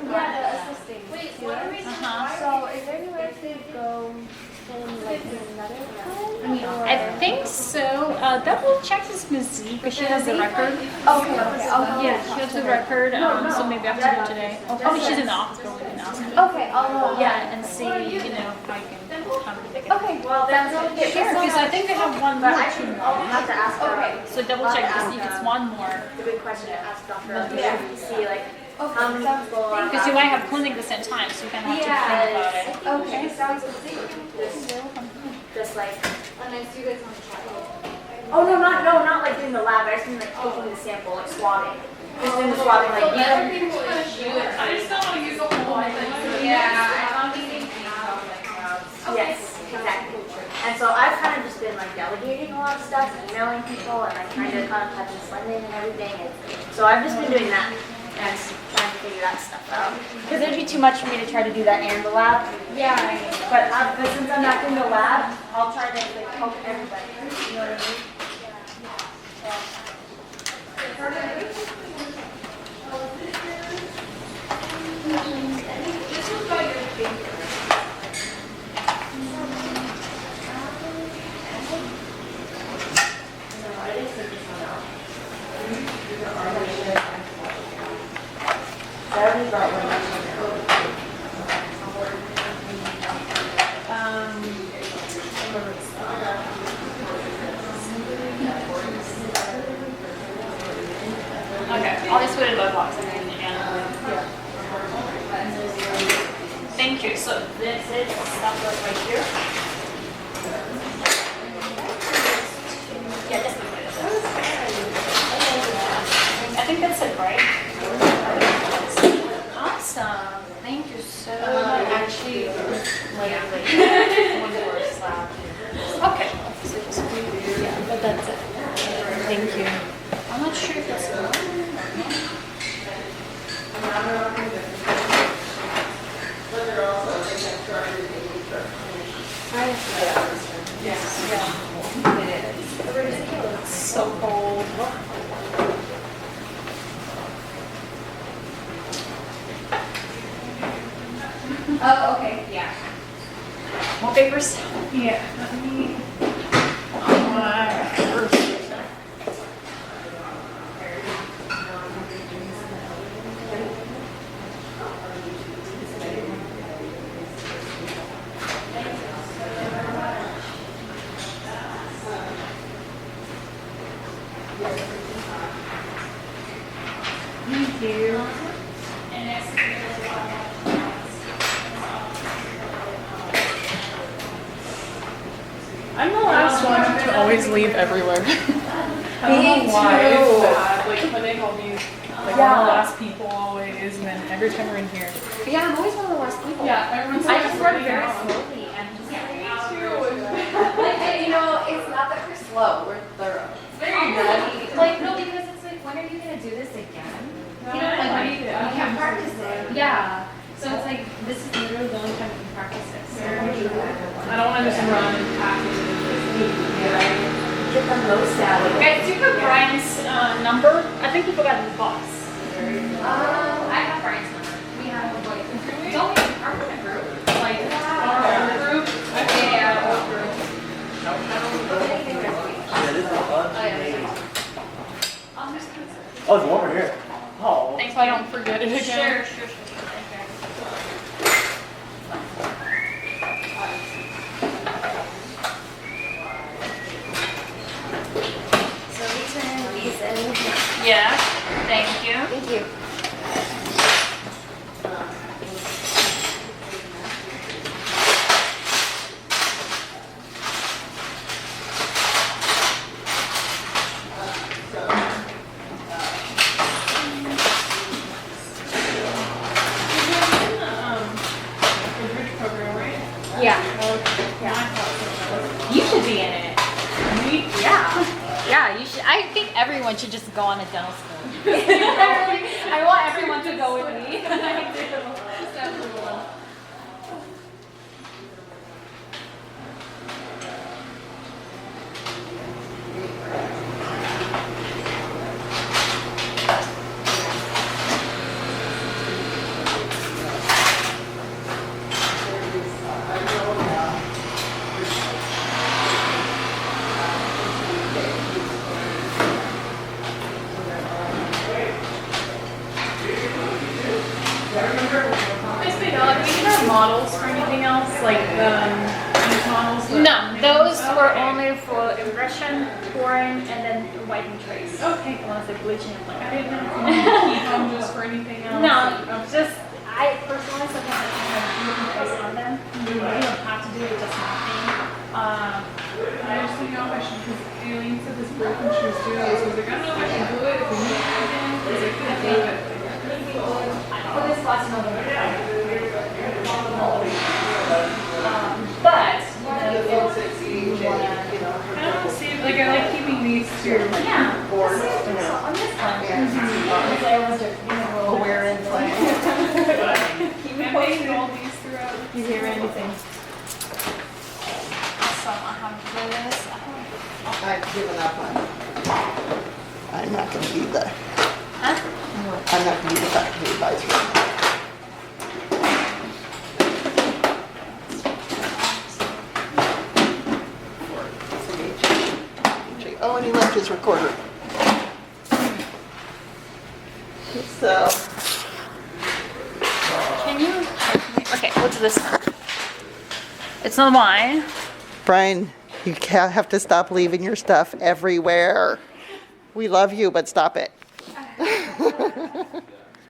Yeah, assisting. Wait, what are we doing? So is there any way to go in like another time? I think so. Double check this Miss Z because she has the record. Okay. I'll Yeah, she has the record. So maybe I have to do it today. Oh, probably she's in the office, but we can ask her. Okay, I'll Yeah, and see, you know, if I can how many they can. Okay, well, then, Sure, because I think they have one more. but I can, I'll have to ask her. Okay, so double check to see if it's one more. It's a good question to ask Dr. Yeah. To see like how many people are. Because you might have clinic at the same time, so you kind of have to think about it. Okay, sounds good. Just like. Oh no, not like doing the lab. I just mean like taking the sample, like swabbing. Just doing the swabbing, like you know. I just don't want to use the whole thing. Yes, exactly. And so I've kind of just been like delegating a lot of stuff, and emailing people, and like trying to contact Miss London and everything. And so I've just been doing that and trying to figure that stuff out. Because it'd be too much for me to try to do that and the lab. Yeah. But since I'm not doing the lab, I'll try to like help everybody. You know what I mean? Okay, I'll just put it in the box and then again. Thank you. So this is stuff that's right here. Yeah, just put it. I think that's it, right? Awesome. Thank you so much. Actually, One more slab. Okay. So just yeah, but that's it. Thank you. I'm not sure if that's one. It's so cold. oh, okay, yeah. More papers? Yeah, let me. Thank you. I'm the last one to always leave everywhere. I don't know why it's bad. Like clinic, I'll be like one of the last people always, and then every time we're in here. Yeah, I'm always one of the last people. Yeah, everyone's I like just run running very out. slowly and just You know, it's not that we're slow, we're thorough. Very good. Like, no, because it's like, when are you gonna do this again? You know, like, when you can't practice it. Yeah. So it's like, this is literally the only time you can practice it. So I don't want to just run and pack it. get the most out of it. Guys, do you have Brian's number? I think he forgot his box. I have Brian's number. We have, like, don't we, are we in a group? Like, Our group, Oh, there's one over here. Oh. Thanks, so I don't forget it again. Sure. So these and Yeah, thank you. thank you. The bridge program, right? Yeah. You should be in it. Yeah, you should. I think everyone should just go on a dental school. I want everyone to go with me. I do. Just everyone. Basically, no, like we need our models for anything else, like for only for impression, pouring, and then wiping trays. Okay. Once they're bleaching, I'm like, I didn't know if you keep them just for anything else. no, just I personally sometimes I kind of do place on them. You don't have to do it, just not me. I just think I question because Aileen said this broken shoes too. So I was like, I don't know if I can do it if we need it again. Because I couldn't do it. For this last November. But if you wanna, I don't see, like, I like keeping these two. yeah, on this one, Oh, we're in play. I'm making all these throughout. You hear anything? so I have this. I've given up on it. I'm not gonna be the, Huh? I'm not gonna be the faculty advisor. Oh, and he left his recorder. So, Can you? Okay, what's this one? It's not mine. Brian, you have to stop leaving your stuff everywhere. We love you, but stop it.